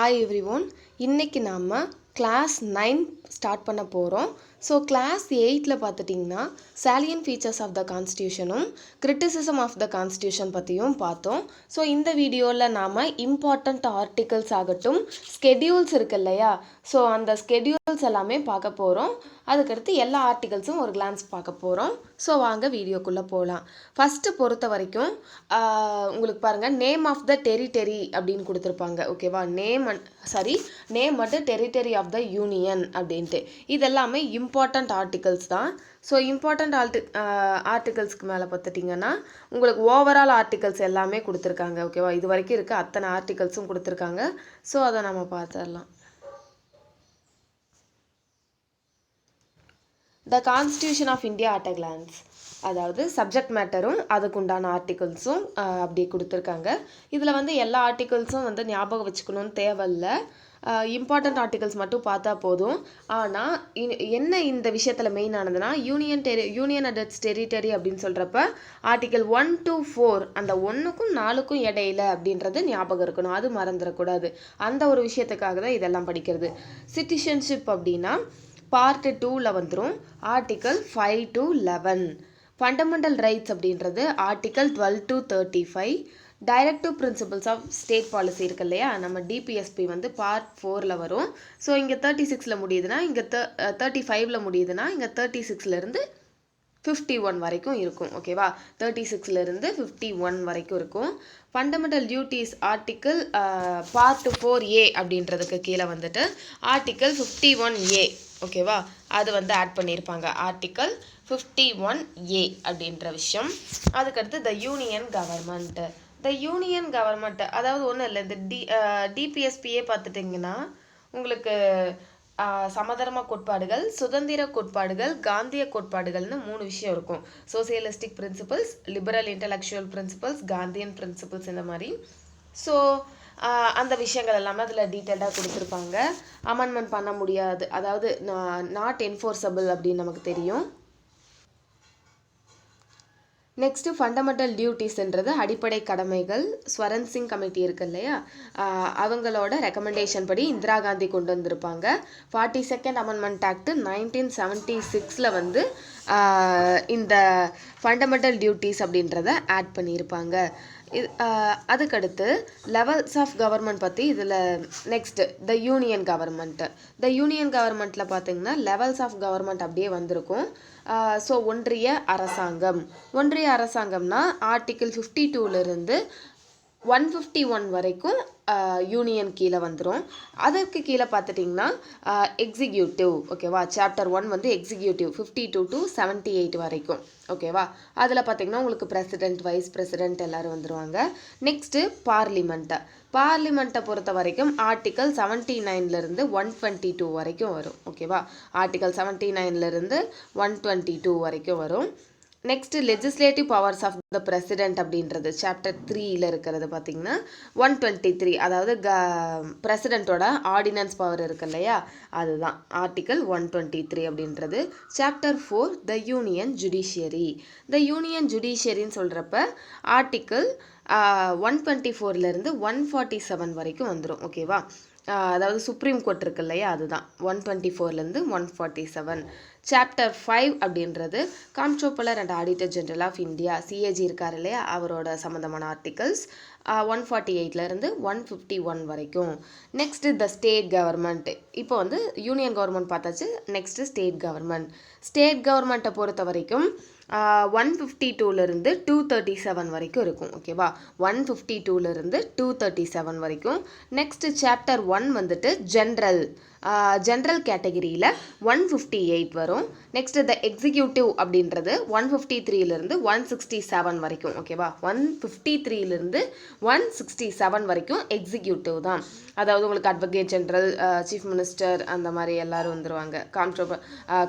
Hi everyone. இன்னைக்கு நாம class 9 start பண்ண போகிறோம். ஸோ கிளாஸ் 8ல் பார்த்துட்டிங்கன்னா சாலியன் ஃபீச்சர்ஸ் ஆஃப் த கான்ஸ்டியூஷனும் கிரிட்டிசிசம் ஆஃப் த கான்ஸ்டியூஷன் பற்றியும் பார்த்தோம். ஸோ இந்த வீடியோவில் நாம் இம்பார்ட்டண்ட் ஆர்டிகல்ஸ் ஆகட்டும், ஸ்கெடியூல்ஸ் இருக்கு இல்லையா, ஸோ அந்த ஸ்கெடியூல்ஸ் எல்லாமே பார்க்க போகிறோம். அதுக்கடுத்து எல்லா ஆர்டிகல்ஸும் ஒரு கிளான்ஸ் பார்க்க போகிறோம். ஸோ வாங்க வீடியோக்குள்ளே போகலாம். ஃபஸ்ட்டு பொறுத்த வரைக்கும் உங்களுக்கு பாருங்கள், நேம் ஆஃப் த டெரிட்டரி அப்படின்னு கொடுத்துருப்பாங்க. ஓகேவா, நேம் மட்டும் டெரிட்டரி ஆஃப் த யூனியன் அப்படின்ட்டு. இதெல்லாமே இம்பார்ட்டண்ட் ஆர்டிகல்ஸ் தான். ஸோ இம்பார்ட்டண்ட் ஆர்டிகல்ஸ்க்கு மேலே பார்த்துட்டிங்கன்னா உங்களுக்கு ஓவரால் ஆர்டிகல்ஸ் எல்லாமே கொடுத்துருக்காங்க. ஓகேவா, இது வரைக்கும் இருக்க அத்தனை ஆர்டிகல்ஸும் கொடுத்துருக்காங்க. ஸோ அதை நம்ம பார்த்துடலாம். The constitution of India at a glance, அதாவது சப்ஜெக்ட் மேட்டரும் அதுக்குண்டான ஆர்டிகல்ஸும் அப்படி கொடுத்துருக்காங்க. இதில் வந்து எல்லா ஆர்டிகல்ஸும் வந்து ஞாபகம் வச்சுக்கணும்னு தேவையில்லை, இம்பார்ட்டண்ட் ஆர்டிகல்ஸ் மட்டும் பார்த்தா போதும். ஆனால் என்ன இந்த விஷயத்தில் மெயின் ஆனதுன்னா, யூனியன் அட் இட்ஸ் டெரிட்டரி அப்படின்னு சொல்கிறப்ப ஆர்டிகல் 1 to 4 அந்த 1க்கும் 4க்கும் இடையில அப்படின்றது ஞாபகம் இருக்கணும், அது மறந்துடக்கூடாது. அந்த ஒரு விஷயத்துக்காக தான் இதெல்லாம் படிக்கிறது. சிட்டிசன்ஷிப் அப்படின்னா பார்ட் 2ல் வந்துடும், ஆர்டிகல் 5 to 11. ஃபண்டமெண்டல் ரைட்ஸ் அப்படின்றது article 12 to 35. Directive principles of state policy இருக்கு இல்லையா, நம்ம டிபிஎஸ்பி வந்து பார்ட் 4ல் வரும். ஸோ இங்கே 36ல் முடியுதுன்னா, இங்கே 35ல் முடியுதுன்னா, இங்கே 36லேருந்து 51 வரைக்கும் இருக்கும். ஓகேவா, 36லேருந்து 51 வரைக்கும் இருக்கும். Fundamental duties article part 4A அப்படின்றதுக்கு கீழே வந்துட்டு ஆர்டிக்கல் 51A. ஓகேவா, அது வந்து ஆட் பண்ணியிருப்பாங்க, ஆர்டிக்கல் 51A அப்படின்ற விஷயம். அதுக்கடுத்து த யூனியன் கவர்மெண்ட், அதாவது ஒன்றும் இல்லை, இந்த டிபிஎஸ்பியே பார்த்துட்டிங்கன்னா உங்களுக்கு சமதர்ம கோட்பாடுகள், சுதந்திர கோட்பாடுகள், காந்திய கோட்பாடுகள்னு 3 விஷயம் இருக்கும். Socialistic principles, liberal intellectual principles, Gandhian principles, இந்த மாதிரி. ஸோ அந்த விஷயங்கள் எல்லாமே அதில் டீட்டெயில்டாக கொடுத்துருப்பாங்க. அமெண்ட்மெண்ட் பண்ண முடியாது, அதாவது நாட் என்ஃபோர்ஸபிள் அப்படின்னு நமக்கு தெரியும். நெக்ஸ்ட்டு ஃபண்டமெண்டல் டியூட்டிஸ்ன்றது அடிப்படை கடமைகள். ஸ்வரன் சிங் கமிட்டி இருக்கு இல்லையா, அவங்களோட ரெக்கமெண்டேஷன் படி இந்திரா காந்தி கொண்டு வந்திருப்பாங்க. 42nd அமெண்ட்மெண்ட் ஆக்ட் 1976ல் வந்து இந்த ஃபண்டமெண்டல் டியூட்டிஸ் அப்படின்றத ஆட் பண்ணியிருப்பாங்க. அதுக்கடுத்து லெவல்ஸ் ஆஃப் கவர்மெண்ட் பற்றி இதில் நெக்ஸ்ட்டு த யூனியன் கவர்மெண்ட்டில் பார்த்தீங்கன்னா லெவல்ஸ் ஆஃப் கவர்மெண்ட் அப்படியே வந்திருக்கும். ஸோ ஒன்றிய அரசாங்கம்னா ஆர்டிக்கிள் 52லேருந்து 151 வரைக்கும் யூனியன் கீழே வந்துடும். அதற்கு கீழே பார்த்துட்டிங்கன்னா எக்ஸிக்யூட்டிவ். ஓகேவா, சாப்டர் 1 வந்து எக்ஸிக்யூட்டிவ் 52 to 78 வரைக்கும். ஓகேவா, அதில் பார்த்திங்கன்னா உங்களுக்கு பிரசிடென்ட், வைஸ் பிரசிடென்ட் எல்லோரும் வந்துடுவாங்க. நெக்ஸ்ட்டு பார்லிமெண்ட்டை பொறுத்த வரைக்கும் ஆர்டிக்கல் 79லேருந்து 122 வரைக்கும் வரும். ஓகேவா, ஆர்டிக்கல் 79லேருந்து 122 வரைக்கும் வரும். Next legislative powers of the president அப்படின்றது சாப்டர் 3ல் இருக்கிறது பார்த்திங்கன்னா 123, அதாவது பிரசிடென்ட்டோட ஆர்டினன்ஸ் பவர் இருக்கு இல்லையா, அதுதான் ஆர்டிக்கல் 123 அப்படின்றது. சாப்டர் 4 த யூனியன் ஜுடிஷியரின்னு சொல்கிறப்ப ஆர்டிக்கல் 124லேருந்து 147 வரைக்கும் வந்துடும். ஓகேவா, அதாவது சுப்ரீம் கோர்ட் இருக்கு இல்லையா, அதுதான் 124லேருந்து 147. சாப்டர் 5 அப்படின்றது comptroller and auditor general of India, CAG இருக்கார் இல்லையா, அவரோட சம்மந்தமான ஆர்டிகல்ஸ் 148லேருந்து 151 வரைக்கும். Next the state government. இப்போ வந்து யூனியன் கவர்மெண்ட் பார்த்தாச்சு, நெக்ஸ்ட்டு ஸ்டேட் கவர்மெண்ட்டை பொறுத்த வரைக்கும் 152லேருந்து 237 வரைக்கும் இருக்கும். ஓகேவா, 152லேருந்து 237 வரைக்கும். நெக்ஸ்ட்டு சாப்டர் 1 வந்துட்டு ஜென்ரல் கேட்டகிரியில் 158 வரும். நெக்ஸ்ட்டு த எக்ஸிக்யூட்டிவ் அப்படின்றது 153லேருந்து 167 வரைக்கும். ஓகேவா, 153லேருந்து 167 வரைக்கும் எக்ஸிக்யூட்டிவ் தான். அதாவது உங்களுக்கு அட்வொகேட் ஜெனரல், சீஃப் மினிஸ்டர், அந்த மாதிரி எல்லோரும் வந்துடுவாங்க,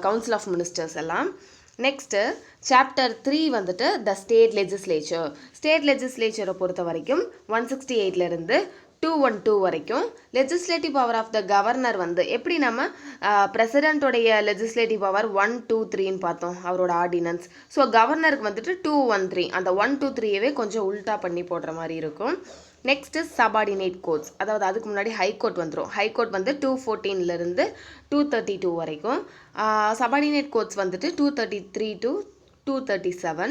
கவுன்சில் ஆஃப் மினிஸ்டர்ஸ் எல்லாம். நெக்ஸ்ட்டு சாப்டர் 3 வந்துட்டு த ஸ்டேட் லெஜிஸ்லேச்சரை பொறுத்த வரைக்கும் 168லேருந்து 212 வரைக்கும். Legislative power of the governor வந்து எப்படி நம்ம பிரசிடென்ட்டோடைய லெஜிஸ்லேட்டிவ் பவர் 1, 2, 3ன்னு பார்த்தோம், அவரோட ஆர்டினன்ஸ். ஸோ கவர்னருக்கு வந்துட்டு 213, அந்த 1, 2, 3யவே கொஞ்சம் உல்ட்டா பண்ணி போடுற மாதிரி இருக்கும். நெக்ஸ்ட்டு சபார்டினேட் கோர்ட்ஸ், அதாவது அதுக்கு முன்னாடி ஹைகோர்ட் வந்துடும். ஹைகோர்ட் வந்து 214 232 வரைக்கும். சபார்டினேட் கோர்ட்ஸ் வந்துட்டு 233 to 237.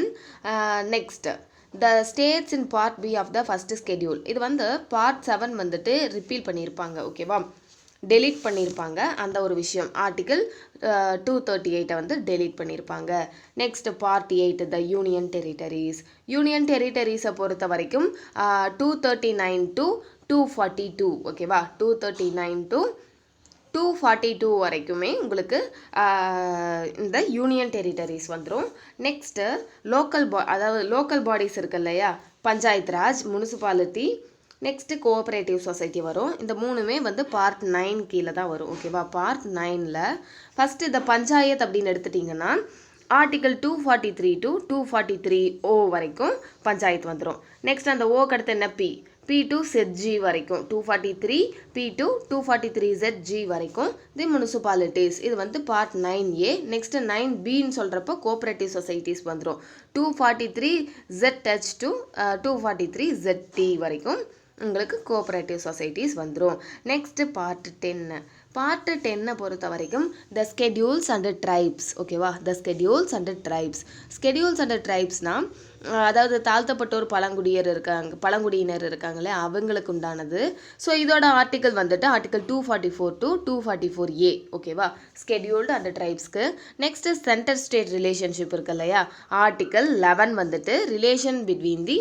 Next the states in part B of the first schedule, இது வந்து பார்ட் 7 வந்துட்டு ரிப்பீல் பண்ணியிருப்பாங்க. ஓகேவா, டெலீட் பண்ணியிருப்பாங்க அந்த ஒரு விஷயம். ஆர்டிகிள் 238 வந்து டெலீட் பண்ணியிருப்பாங்க. Next part 8 the union territories. Union டெரிட்டரிஸை பொறுத்த வரைக்கும் 239 to 242. ஓகேவா, 239 to 242 வரைக்குமே உங்களுக்கு இந்த யூனியன் டெரிட்டரிஸ் வந்துடும். நெக்ஸ்ட்டு அதாவது லோக்கல் பாடிஸ் இருக்கு இல்லையா, panchayat Raj, municipality, next cooperative society வரும். இந்த மூணுமே வந்து பார்ட் 9 கீழே தான் வரும். ஓகேவா, பார்ட் 9ல் ஃபஸ்ட்டு இந்த பஞ்சாயத்து அப்படின்னு எடுத்துட்டிங்கன்னா ஆர்டிகல் 243 to 243O வரைக்கும் பஞ்சாயத்து வந்துடும். நெக்ஸ்ட் அந்த ஓக்கு அடுத்து என்ன P2 ZG வரைக்கும் 243 P2 243ZG வரைக்கும் தி முனிசிபாலிட்டிஸ். இது வந்து பார்ட் 9A. நெக்ஸ்ட் 9Bன்னு சொல்கிறப்போ கோஆப்ரேட்டிவ் சொசைட்டிஸ் வந்துடும். 243ZH to 243ZT வரைக்கும் உங்களுக்கு கோஆப்ரேட்டிவ் சொசைட்டிஸ் வந்துடும். Next part 10. பார்ட் 10 பொறுத்த வரைக்கும் த ஸ்கெடியூல்ஸ் அண்ட் ட்ரைப்ஸ். ஓகேவா, the schedules and tribes. Schedules and ட்ரைப்ஸ்னால் அதாவது தாழ்த்தப்பட்டோர் பழங்குடியினர் இருக்காங்களே அவங்களுக்கு உண்டானது. ஸோ இதோட ஆர்டிக்கல் வந்துட்டு ஆர்டிக்கல் 244 to 244A. ஓகேவா, ஸ்கெடியூல்டு அண்ட் ட்ரைப்ஸ்க்கு. நெக்ஸ்ட்டு சென்டர் ஸ்டேட் ரிலேஷன்ஷிப் இருக்கு இல்லையா, ஆர்டிக்கல் 11 வந்துட்டு relation between the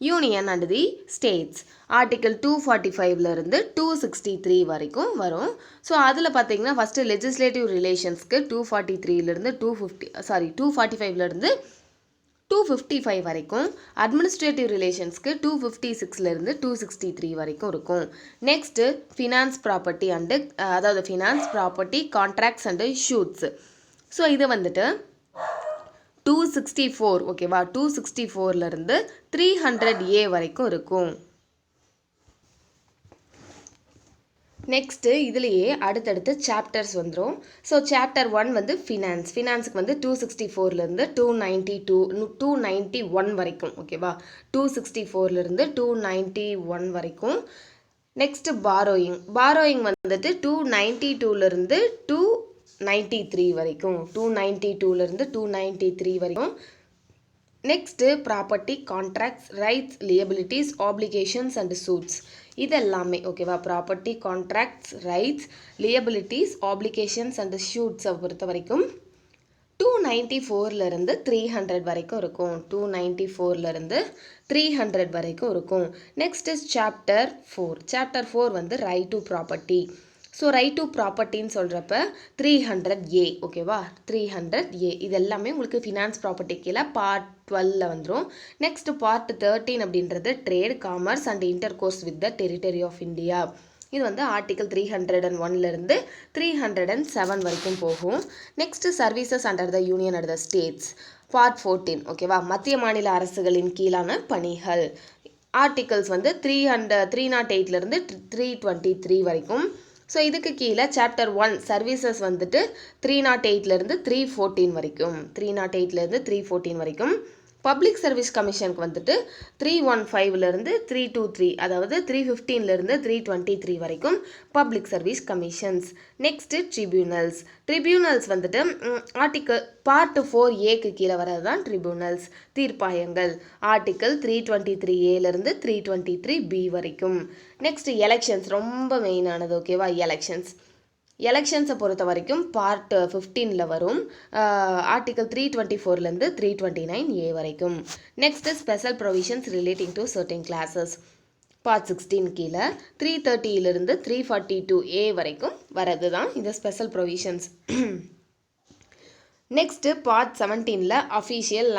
union and the states. Article 245 263 வரைக்கும் வரும். ஸோ அதில் பார்த்தீங்கன்னா ஃபஸ்ட்டு லெஜிஸ்லேட்டிவ் ரிலேஷன்ஸ்க்கு 243 245 255 வரைக்கும், அட்மினிஸ்ட்ரேட்டிவ் ரிலேஷன்ஸ்க்கு 256 263 வரைக்கும் இருக்கும். நெக்ஸ்ட்டு ஃபினான்ஸ் ப்ராப்பர்ட்டி அண்டு அதாவது finance property contracts and shoots. So இது வந்துட்டு 264. ஓகேவா, 264 300A வரைக்கும் இருக்கும். நெக்ஸ்ட்டு இதுலேயே அடுத்தடுத்து சாப்டர்ஸ் வந்துடும். ஸோ சாப்டர் 1 வந்து ஃபினான்ஸுக்கு வந்து 264 291 வரைக்கும். ஓகேவா, 264 291 வரைக்கும். நெக்ஸ்ட்டு பாரோயிங் வந்துட்டு 292 293 வரைக்கும். 292 293 வரைக்கும். Next property contracts rights liabilities applications and suits. இது எல்லாமே ஓகேவா, property contracts rights liabilities applications and ஷூட்ஸை பொறுத்த வரைக்கும் 294 300 வரைக்கும் இருக்கும். 294 300 வரைக்கும் இருக்கும். நெக்ஸ்ட்டு சாப்டர் 4 வந்து right to property. So right to ப்ராப்பர்ட்டின்னு சொல்கிறப்ப 300A. ஓகேவா, 300A இது எல்லாமே உங்களுக்கு ஃபினான்ஸ் ப்ராப்பர்ட்டி கீழே பார்ட் 12 வந்துடும். நெக்ஸ்ட் பார்ட் 13 அப்படின்றது trade commerce and intercourse with the territory of India. இது வந்து ஆர்டிகல் 301 307 வரைக்கும் போகும். Next services under the union and the states part 14. ஓகேவா, மத்திய மாநில அரசுகளின் கீழான பணிகள். ஆர்டிகல்ஸ் வந்து 308 323 வரைக்கும். ஸோ இதுக்கு கீழே சாப்டர் 1 சர்வீசஸ் வந்துட்டு 308 314 வரைக்கும். 308 314 வரைக்கும். பப்ளிக் சர்வீஸ் கமிஷனுக்கு வந்துட்டு 315 323, அதாவது 315 323 வரைக்கும் public service commissions. Next tribunals வந்துட்டு ஆர்டிக்கல் பார்ட் 4Aக்கு கீழே வரது தான் ட்ரிபியூனல்ஸ், தீர்ப்பாயங்கள். ஆர்டிக்கல் 323A 323B வரைக்கும். நெக்ஸ்ட் எலெக்ஷன்ஸ் ரொம்ப மெயினானது. ஓகேவா, எலெக்ஷன்ஸை பொறுத்த வரைக்கும் பார்ட் 15 வரும். ஆர்டிகல் 324 329A வரைக்கும். Next special provisions relating to certain classes part 16 கீழே 330 342A வரைக்கும் வரது தான் இந்த special provisions. Next part 17 official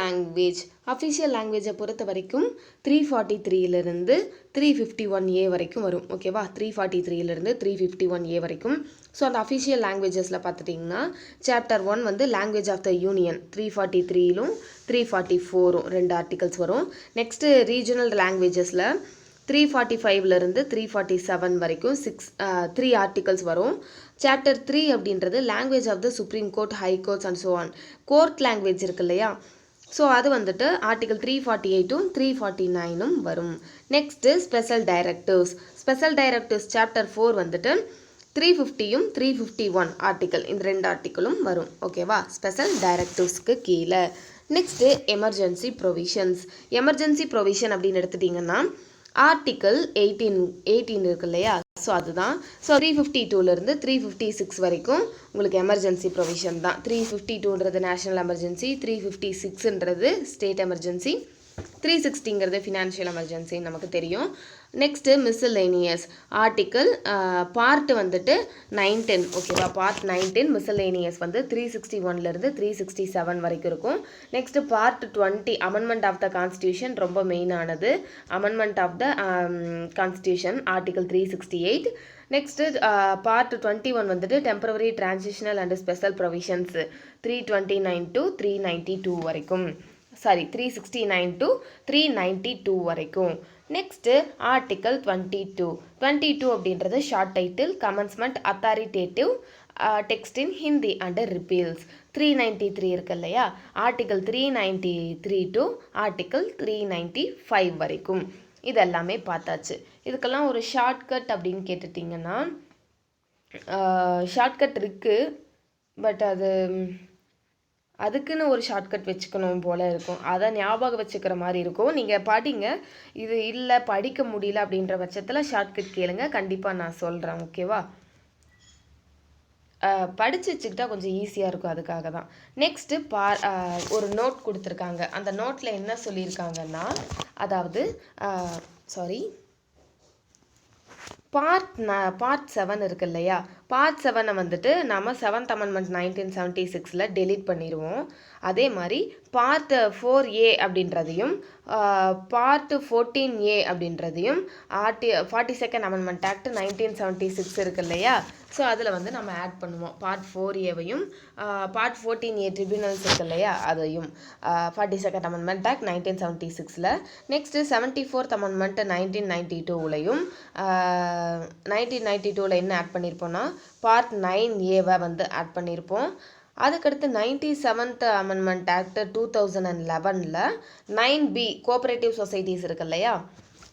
லாங்குவேஜை பொறுத்த வரைக்கும் 343 351A வரைக்கும் வரும். ஓகேவா, 343 351A வரைக்கும். ஸோ அந்த அஃபீஷியல் லாங்குவேஜஸில் பார்த்துட்டிங்கன்னா சாப்டர் 1 வந்து language of the union 343 344 2 articles வரும். நெக்ஸ்ட்டு ரீஜனல் லாங்குவேஜஸில் 345 347 வரைக்கும் 3 ஆர்டிகல்ஸ் வரும். சாப்டர் 3 அப்படின்றது language of the supreme court, high courts and so on. Court language இருக்கு இல்லையா, ஸோ அது வந்துட்டு ஆர்டிகல் 348ம் 349ம் வரும். நெக்ஸ்ட்டு ஸ்பெஷல் டைரக்டிவ்ஸ் சாப்டர் 4 வந்துட்டு 350யும் 351 ஆர்டிக்கல், இந்த 2 ஆர்டிக்கலும் வரும். ஓகேவா, ஸ்பெஷல் டைரக்டிவ்ஸ்க்கு கீழே. நெக்ஸ்ட்டு எமர்ஜென்சி ப்ரொவிஷன் அப்படின்னு எடுத்துட்டிங்கன்னா ஆர்டிக்கல் 18 இருக்கு இல்லையா, ஸோ அதுதான். ஸோ 352லேருந்து 356 வரைக்கும் உங்களுக்கு எமர்ஜென்சி ப்ரொவிஷன் தான். 352ன்றது நேஷனல் எமர்ஜென்சி, 356ன்றது ஸ்டேட் எமர்ஜென்சி, 360ங்கிறது ஃபினான்ஷியல் எமர்ஜென்சின்னு நமக்கு தெரியும். நெக்ஸ்ட்டு மிஸ்சலேனியஸ் ஆர்டிக்கல் பார்ட் வந்துட்டு 910. ஓகேவா, பார்ட் 910 மிஸ்சலேனியஸ் வந்து 361லேருந்து 367 வரைக்கும் இருக்கும். Next part 20 amendment of the constitution, ரொம்ப மெயினானது. Amendment of the constitution article 368. Next part 21 வந்துட்டு temporary transitional and special provisions 329 to 392 வரைக்கும். 369 to 392 வரைக்கும். நெக்ஸ்ட்டு ஆர்டிக்கல் 22 அப்படின்றது short title, commencement authoritative text in Hindi and repeals. 393 இருக்கு இல்லையா, ஆர்டிக்கல் 393 to ஆர்டிக்கல் 395 வரைக்கும். இதெல்லாமே பார்த்தாச்சு. இதுக்கெல்லாம் ஒரு ஷார்ட்கட் அப்படின்னு கேட்டுட்டிங்கன்னா ஷார்ட்கட் இருக்குது, பட் அதுக்குன்னு ஒரு ஷார்ட்கட் வச்சுக்கணும் போல் இருக்கும். அதை ஞாபகம் வச்சுக்கிற மாதிரி இருக்கும். நீங்கள் படிங்க. இது இல்லை படிக்க முடியல அப்படின்ற பட்சத்தில் ஷார்ட்கட் கேளுங்க, கண்டிப்பாக நான் சொல்கிறேன். ஓகேவா, படித்து வச்சுக்கிட்டா கொஞ்சம் ஈஸியாக இருக்கும், அதுக்காக தான். நெக்ஸ்ட்டு ஒரு நோட் கொடுத்துருக்காங்க. அந்த நோட்டில் என்ன சொல்லியிருக்காங்கன்னா, அதாவது பார்ட் 7 இருக்கு இல்லையா, பார்ட் 7 வந்துட்டு நம்ம 7th அமெண்ட்மெண்ட் 1976 டெலீட் பண்ணிடுவோம். அதே மாதிரி பார்ட் 4A அப்படின்றதையும் பார்ட் 14A அப்படின்றதையும் 42nd அமெண்ட்மெண்ட் ஆக்ட் 1976 இருக்கு இல்லையா, ஸோ அதில் வந்து நம்ம ஆட் பண்ணுவோம். பார்ட் 4Aவையும் பார்ட் 14A ட்ரிபியூனல்ஸ் இருக்கு இல்லையா, அதையும் 42nd amendment act 1976. Next 74th amendment 1992லையும் 1992ல் என்ன ஆட் பண்ணியிருப்போம்னா பார்ட் 9Aவை வந்து ஆட் பண்ணியிருப்போம். அதுக்கடுத்து 97th அமெண்ட்மெண்ட் ஆக்ட் 2011ல் 9B கோஆப்ரேட்டிவ் சொசைட்டிஸ் இருக்கு இல்லையா,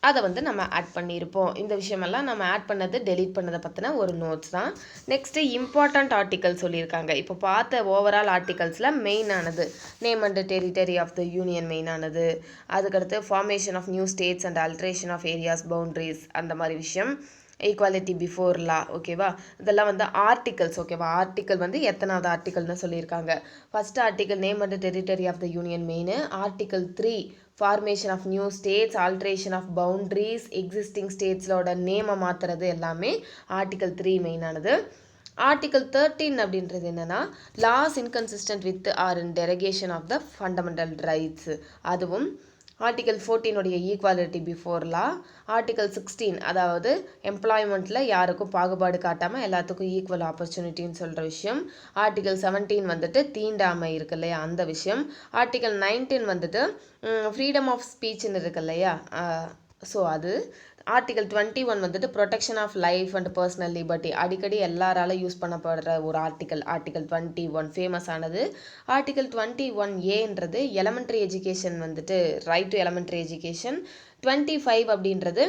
அதை வந்து நம்ம ஆட் பண்ணியிருப்போம். இந்த விஷயமெல்லாம் நம்ம ஆட் பண்ணது டெலீட் பண்ணதை பற்றின ஒரு நோட்ஸ் தான். நெக்ஸ்ட்டு இம்பார்ட்டண்ட் ஆர்டிக்கல் சொல்லியிருக்காங்க. இப்போ பார்த்த ஓவரால் ஆர்டிகல்ஸில் மெயினானது name and territory of the union மெயினானது. அதுக்கடுத்து formation of new states and alteration of areas boundaries, அந்த மாதிரி விஷயம். ஈக்குவாலிட்டி பிஃபோர் லா, ஓகேவா, இதெல்லாம் வந்து ஆர்டிகல்ஸ். ஓகேவா, ஆர்டிக்கல் வந்து எத்தனாவது ஆர்டிக்கல்னு சொல்லியிருக்காங்க. First article name and territory of the union main. Article 3 formation of new states, alteration of boundaries, existing ஸ்டேட்ஸோட நேமை மாற்றுறது எல்லாமே ஆர்டிக்கல் 3 மெயினானது. ஆர்டிக்கல் 13 அப்படின்றது என்னென்னா laws inconsistent with or in derogation of the fundamental rights, அதுவும். Article 14 equality before law. Article 16 அதாவது எம்ப்ளாய்மெண்ட்டில் யாருக்கும் பாகுபாடு காட்டாமல் எல்லாத்துக்கும் ஈக்குவல் ஆப்பர்ச்சுனிட்டின்னு சொல்கிற விஷயம். ஆர்டிகல் 17 வந்துட்டு தீண்டாமை இருக்கு இல்லையா, அந்த விஷயம். ஆர்டிகல் 19 வந்துட்டு ஃப்ரீடம் ஆஃப் ஸ்பீச்னு இருக்கு இல்லையா, ஸோ அது. ஆர்டிகல் 21 வந்துட்டு protection of life and personal liberty, அடிக்கடி எல்லாரால யூஸ் பண்ணப்படுற ஒரு ஆர்டிக்கல். ஆர்டிகல் 21 ஃபேமஸ் ஆனது. ஆர்டிகல் 21Aன்றது எலமெண்ட்ரி எஜுகேஷன் வந்துட்டு ரைட் டு எலமெண்ட்ரி எஜுகேஷன். 25 அப்படின்றது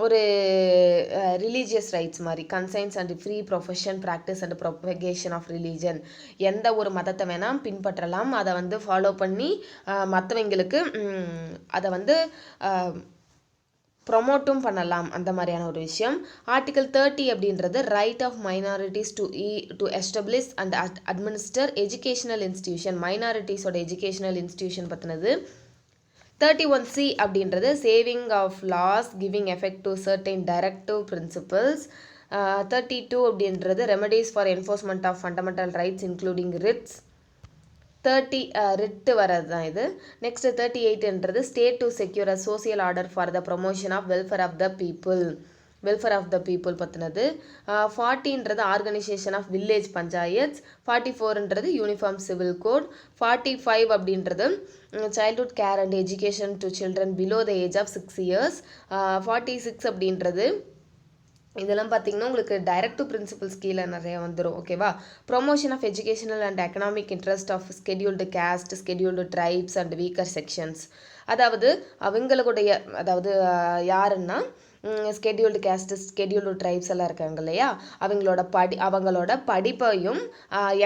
ஒரு ரிலீஜியஸ் ரைட்ஸ் மாதிரி, conscience and free profession practice and propagation of religion. எந்த ஒரு மதத்தை வேணால் பின்பற்றலாம், அதை வந்து ஃபாலோ பண்ணி மற்றவங்களுக்கு அதை வந்து ப்ரொமோட்டும் பண்ணலாம், அந்த மாதிரியான ஒரு விஷயம். ஆர்டிகல் 30 அப்படின்றது right of minorities to establish and administer educational institution, மைனாரிட்டிஸோட எஜுகேஷனல் இன்ஸ்டிடியூஷன் பற்றினது. 31C அப்படின்றது saving of laws giving effect to certain directive principles. 32 அப்படின்றது remedies for enforcement of fundamental rights including writs. 30 writ வர்றது தான் இது. Next 38ன்றது state to secure a social order for the promotion of welfare of the people பற்றினது. 40ன்றது organisation of village panchayats. 44ன்றது uniform civil code. 45 அப்படின்றது childhood care and education to children below the age of 6 years. 46 அப்படின்றது இதெல்லாம் பார்த்தீங்கன்னா உங்களுக்கு direct to principles கீழே நிறைய வந்துடும். ஓகேவா? Promotion of educational and economic interest of scheduled caste, scheduled tribes and weaker sections. அதாவது அவங்களுடைய யாருன்னா ஸ்கெடியூல்டு கேஸ்ட், ஸ்கெடியூல்டு ட்ரைப்ஸ் எல்லாம் இருக்காங்க இல்லையா, அவங்களோட படிப்பையும்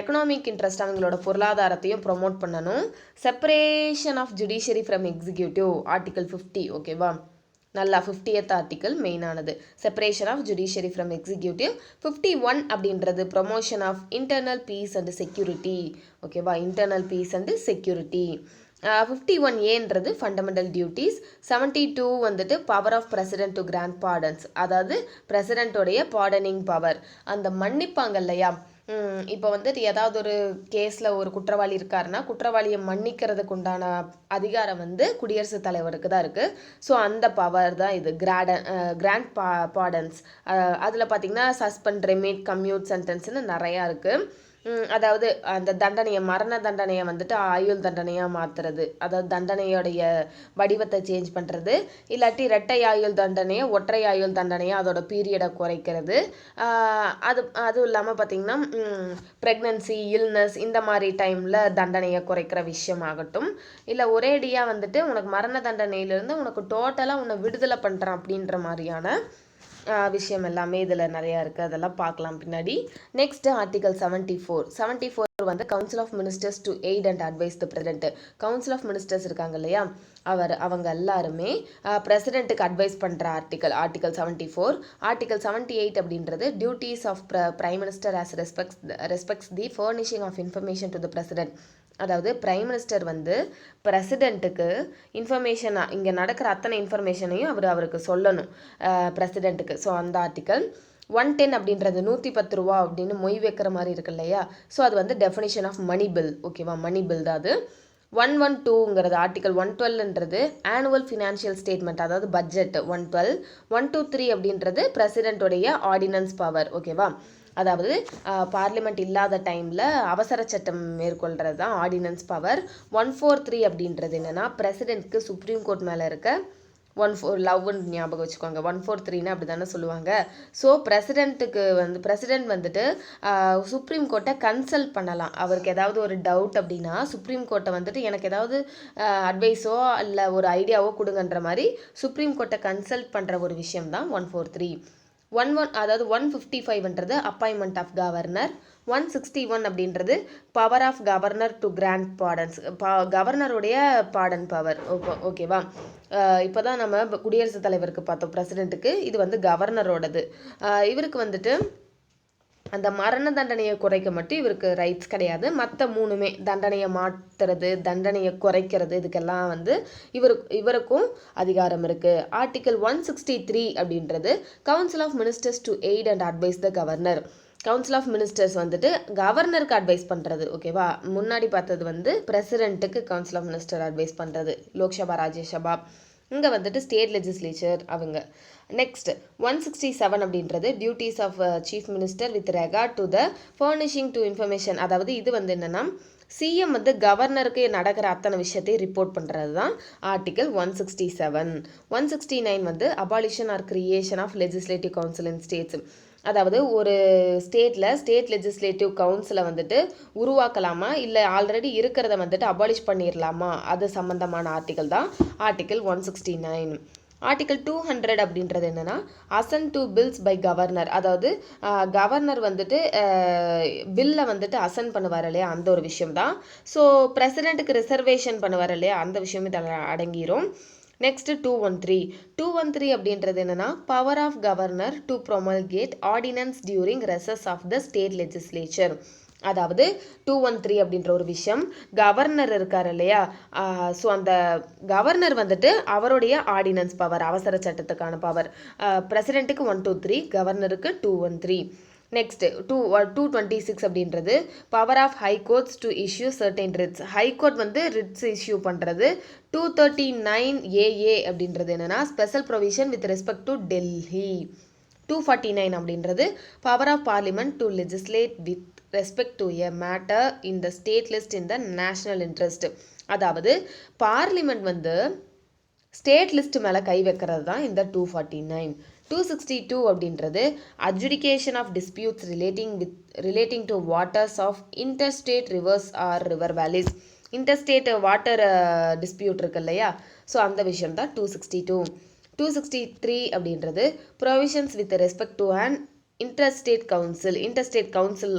எக்கனாமிக் இன்ட்ரெஸ்ட் அவங்களோட பொருளாதாரத்தையும் ப்ரொமோட் பண்ணணும். Separation of judiciary from executive article 50. ஓகேவா? நல்லா 50th ஆர்டிக்கல் மெயினானது. Separation of judiciary from executive. 51 அப்படின்றது promotion of internal peace and security. ஓகேவா? Internal peace and security. 51Aன்றது ஃபண்டமெண்டல் டியூட்டிஸ். 72 வந்துட்டு power of president to grant pardons. அதாவது பிரசிடென்ட்டோடைய pardoning power. அந்த மன்னிப்பாங்க இல்லையா, இப்போ வந்துட்டு ஏதாவது ஒரு கேஸில் ஒரு குற்றவாளி இருக்காருன்னா குற்றவாளியை மன்னிக்கிறதுக்கு உண்டான அதிகாரம் வந்து குடியரசுத் தலைவருக்கு தான் இருக்குது. ஸோ அந்த பவர் தான் இது கிராண்ட் பார்டன்ஸ். அதில் பார்த்திங்கன்னா சஸ்பெண்ட், ரெமிட், கம்யூட் சென்டென்ஸ்னு நிறையா இருக்குது. அதாவது அந்த தண்டனையை, மரண தண்டனையை வந்துட்டு ஆயுள் தண்டனையாக மாற்றுறது, அதாவது தண்டனையோடைய வடிவத்தை சேஞ்ச் பண்ணுறது, இல்லாட்டி இரட்டை ஆயுள் தண்டனையை ஒற்றை ஆயுள் தண்டனையாக அதோட பீரியடை குறைக்கிறது. அதுவும் இல்லாமல் பார்த்திங்கன்னா ப்ரெக்னன்சி, இல்னஸ் இந்த மாதிரி டைமில் தண்டனையை குறைக்கிற விஷயமாகட்டும், இல்லை ஒரேடியாக வந்துட்டு உனக்கு மரண தண்டனையிலேருந்து உனக்கு டோட்டலாக உன்னை விடுதலை பண்ணுறேன் அப்படின்ற மாதிரியான விஷயம் எல்லாமே இதில் நிறையா இருக்குது. அதெல்லாம் பார்க்கலாம் பின்னாடி. நெக்ஸ்ட் ஆர்டிகல் 74 வந்து council of ministers to aid and advise the president. Council of ministers இருக்காங்க இல்லையா, அவங்க எல்லாருமே பிரசிடென்ட்டுக்கு அட்வைஸ் பண்ணுற ஆர்டிகல் 74. ஆர்டிகல் 78 அப்படின்றது duties of prime minister as respects the furnishing of information to the president. அதாவது பிரைம் மினிஸ்டர் வந்து பிரசிடென்ட்டுக்கு இன்ஃபர்மேஷனாக இங்கே நடக்கிற அத்தனை இன்ஃபர்மேஷனையும் அவருக்கு சொல்லணும் பிரசிடென்ட்டுக்கு. ஸோ அந்த ஆர்டிக்கல் 110 அப்படின்றது 110 ரூபா அப்படின்னு மொய் வைக்கிற மாதிரி இருக்கு இல்லையா, ஸோ அது வந்து டெஃபினிஷன் ஆஃப் மணி பில். ஓகேவா? மணி பில் தான் அது. 112ங்கிறது ஆர்டிகல் 112ன்றது ஆனுவல் ஃபினான்ஷியல் ஸ்டேட்மெண்ட், அதாவது பட்ஜெட் 112. 123 அப்படின்றது பிரசிடென்ட்டோடைய ஆர்டினன்ஸ் பவர். ஓகேவா? அதாவது பார்லிமெண்ட் இல்லாத டைமில் அவசர சட்டம் மேற்கொள்கிறது தான் ஆர்டினன்ஸ் பவர். 143 அப்படின்றது என்னென்னா பிரசிடென்ட்க்கு சுப்ரீம் கோர்ட் மேலே இருக்க 14 லவ்னு ஞாபகம் வச்சுக்கோங்க. 143ன்னு அப்படி தானே சொல்லுவாங்க. ஸோ பிரசிடென்ட் வந்துட்டு சுப்ரீம் கோர்ட்டை கன்சல்ட் பண்ணலாம். அவருக்கு ஏதாவது ஒரு டவுட் அப்படின்னா சுப்ரீம் கோர்ட்டை வந்துட்டு எனக்கு ஏதாவது அட்வைஸோ இல்லை ஒரு ஐடியாவோ கொடுங்கன்ற மாதிரி சுப்ரீம் கோர்ட்டை கன்சல்ட் பண்ணுற ஒரு விஷயம் தான் 143. 155ன்றது அப்பாயின்மெண்ட் ஆஃப் கவர்னர். 161 அப்படின்றது power of governor to grant pardons. கவர்னருடைய பார்டன் பவர். ஓகேவா? இப்போ தான் நம்ம குடியரசுத் தலைவருக்கு பார்த்தோம், பிரசிடென்ட்டுக்கு. இது வந்து கவர்னரோடது. இவருக்கு வந்துட்டு அந்த மரண தண்டனையை குறைக்க மட்டும் இவருக்கு ரைட்ஸ் கிடையாது. மற்ற 3மே தண்டனையை மாற்றுறது, தண்டனையை குறைக்கிறது, இதுக்கெல்லாம் வந்து இவருக்கும் அதிகாரம் இருக்குது. ஆர்டிகல் 163 அப்படின்றது council of ministers to aid and advise the governor. Council of ministers வந்துட்டு கவர்னருக்கு அட்வைஸ் பண்ணுறது. ஓகேவா? முன்னாடி பார்த்தது வந்து பிரசிடென்ட்டுக்கு கவுன்சில் ஆஃப் மினிஸ்டர் அட்வைஸ் பண்ணுறது, லோக்சபா, ராஜ்யசபா. இங்கே வந்துட்டு ஸ்டேட் லெஜிஸ்லேச்சர் அவங்க. நெக்ஸ்ட் 167 அப்படின்றது duties of chief minister with regard to the furnishing to information. அதாவது இது வந்து என்னென்னா சிஎம் வந்து கவர்னருக்கு நடக்கிற அத்தனை விஷயத்தையும் ரிப்போர்ட் பண்ணுறது தான் ஆர்டிகல் 167. 169 வந்து abolition or creation of legislative council in states. அதாவது ஒரு ஸ்டேட் லெஜிஸ்லேட்டிவ் கவுன்சிலை வந்துட்டு உருவாக்கலாமா, இல்லை ஆல்ரெடி இருக்கிறத வந்துட்டு அபாலிஷ் பண்ணிடலாமா, அது சம்மந்தமான ஆர்டிகல் தான் ஆர்டிகல் 169. ஆர்டிகல் 200 அப்படின்றது என்னென்னா அசன்ட் டு பில்ஸ் பை கவர்னர். அதாவது கவர்னர் வந்துட்டு பில்லை வந்துட்டு அசன்ட் பண்ணுவார் இல்லையா, அந்த ஒரு விஷயம் தான். ஸோ பிரசிடென்ட்டுக்கு ரிசர்வேஷன் பண்ணுவார் இல்லையா, அந்த விஷயமே அடங்கிரும். நெக்ஸ்ட் 213 அப்படின்றது என்னென்னா power of governor to promulgate ordinance during recess of the state legislature. அதாவது 213 அப்படின்ற ஒரு விஷயம், கவர்னர் இருக்கார் இல்லையா, ஸோ அந்த கவர்னர் வந்துட்டு அவருடைய ஆர்டினன்ஸ் பவர், அவசர சட்டத்துக்கான பவர். பிரசிடென்ட்டுக்கு 123, கவர்னருக்கு 213. நெக்ஸ்ட் 226 அப்படின்றது power of high courts to issue certain writs. High court வந்து ரிட்ஸ் இஷ்யூ பண்ணுறது. 239AA அப்படின்றது என்னென்னா special provision with respect to Delhi. 249 அப்படின்றது power of parliament to legislate with respect to a matter in the state list in the national interest. அதாவது parliament வந்து state list மேலே கை வைக்கிறது தான் இந்த 249. 262 அப்படின்றது adjudication of disputes relating to waters of interstate rivers or river valleys. interstate water dispute இருக்கு இல்லையா, ஸோ அந்த விஷயம் தான் 262. 263 அப்படின்றது provisions with respect to an interstate council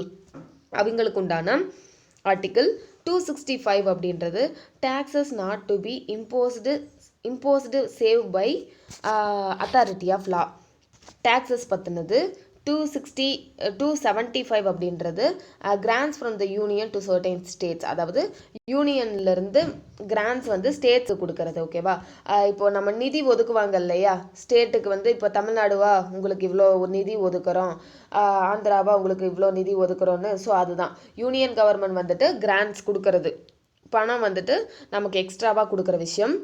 அவங்களுக்கு உண்டான ஆர்டிக்கிள். 265 அப்படின்றது taxes not to be imposed save by authority of law. taxes பற்றினது. 275 அப்படின்றது grants from the union to certain states, அதாவது யூனியன்லேருந்து கிராண்ட்ஸ் வந்து ஸ்டேட்ஸுக்கு கொடுக்கறது. ஓகேவா, இப்போ நம்ம நிதி ஒதுக்குவாங்க இல்லையா ஸ்டேட்டுக்கு, வந்து இப்போ தமிழ்நாடுவா உங்களுக்கு இவ்வளோ நிதி ஒதுக்குறோம், ஆந்திராவா உங்களுக்கு இவ்வளோ நிதி ஒதுக்குறோன்னு. ஸோ அதுதான் யூனியன் கவர்மெண்ட் வந்துட்டு கிராண்ட்ஸ் கொடுக்கறது, பணம் வந்துட்டு நமக்கு எக்ஸ்ட்ராவாக கொடுக்குற விஷயம்.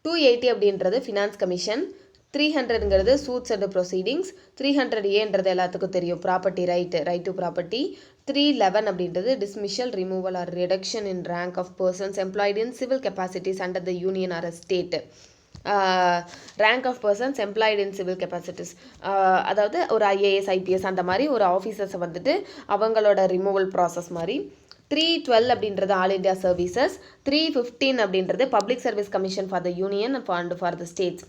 280 அப்படின்றது ஃபினான்ஸ் கமிஷன். 300ங்கிறது சூட்ஸ் அண்ட் ப்ரொசீடிங்ஸ். 300A எல்லாத்துக்கும் தெரியும், ப்ராப்பர்ட்டி ரைட் டு ப்ராப்பர்ட்டி. 311 அப்படின்றது dismissal, removal or reduction in rank of persons employed in civil capacities under the union or state. Rank of persons employed in civil capacities, அதாவது ஒரு IAS IPS அந்த மாதிரி ஒரு ஆஃபீஸர்ஸை வந்துட்டு அவங்களோட ரிமூவல் ப்ராசஸ் மாதிரி. 312 அப்படின்றது ஆல் இண்டியா சர்வீசஸ். 315 அப்படின்றது public service commission for the union and for the states,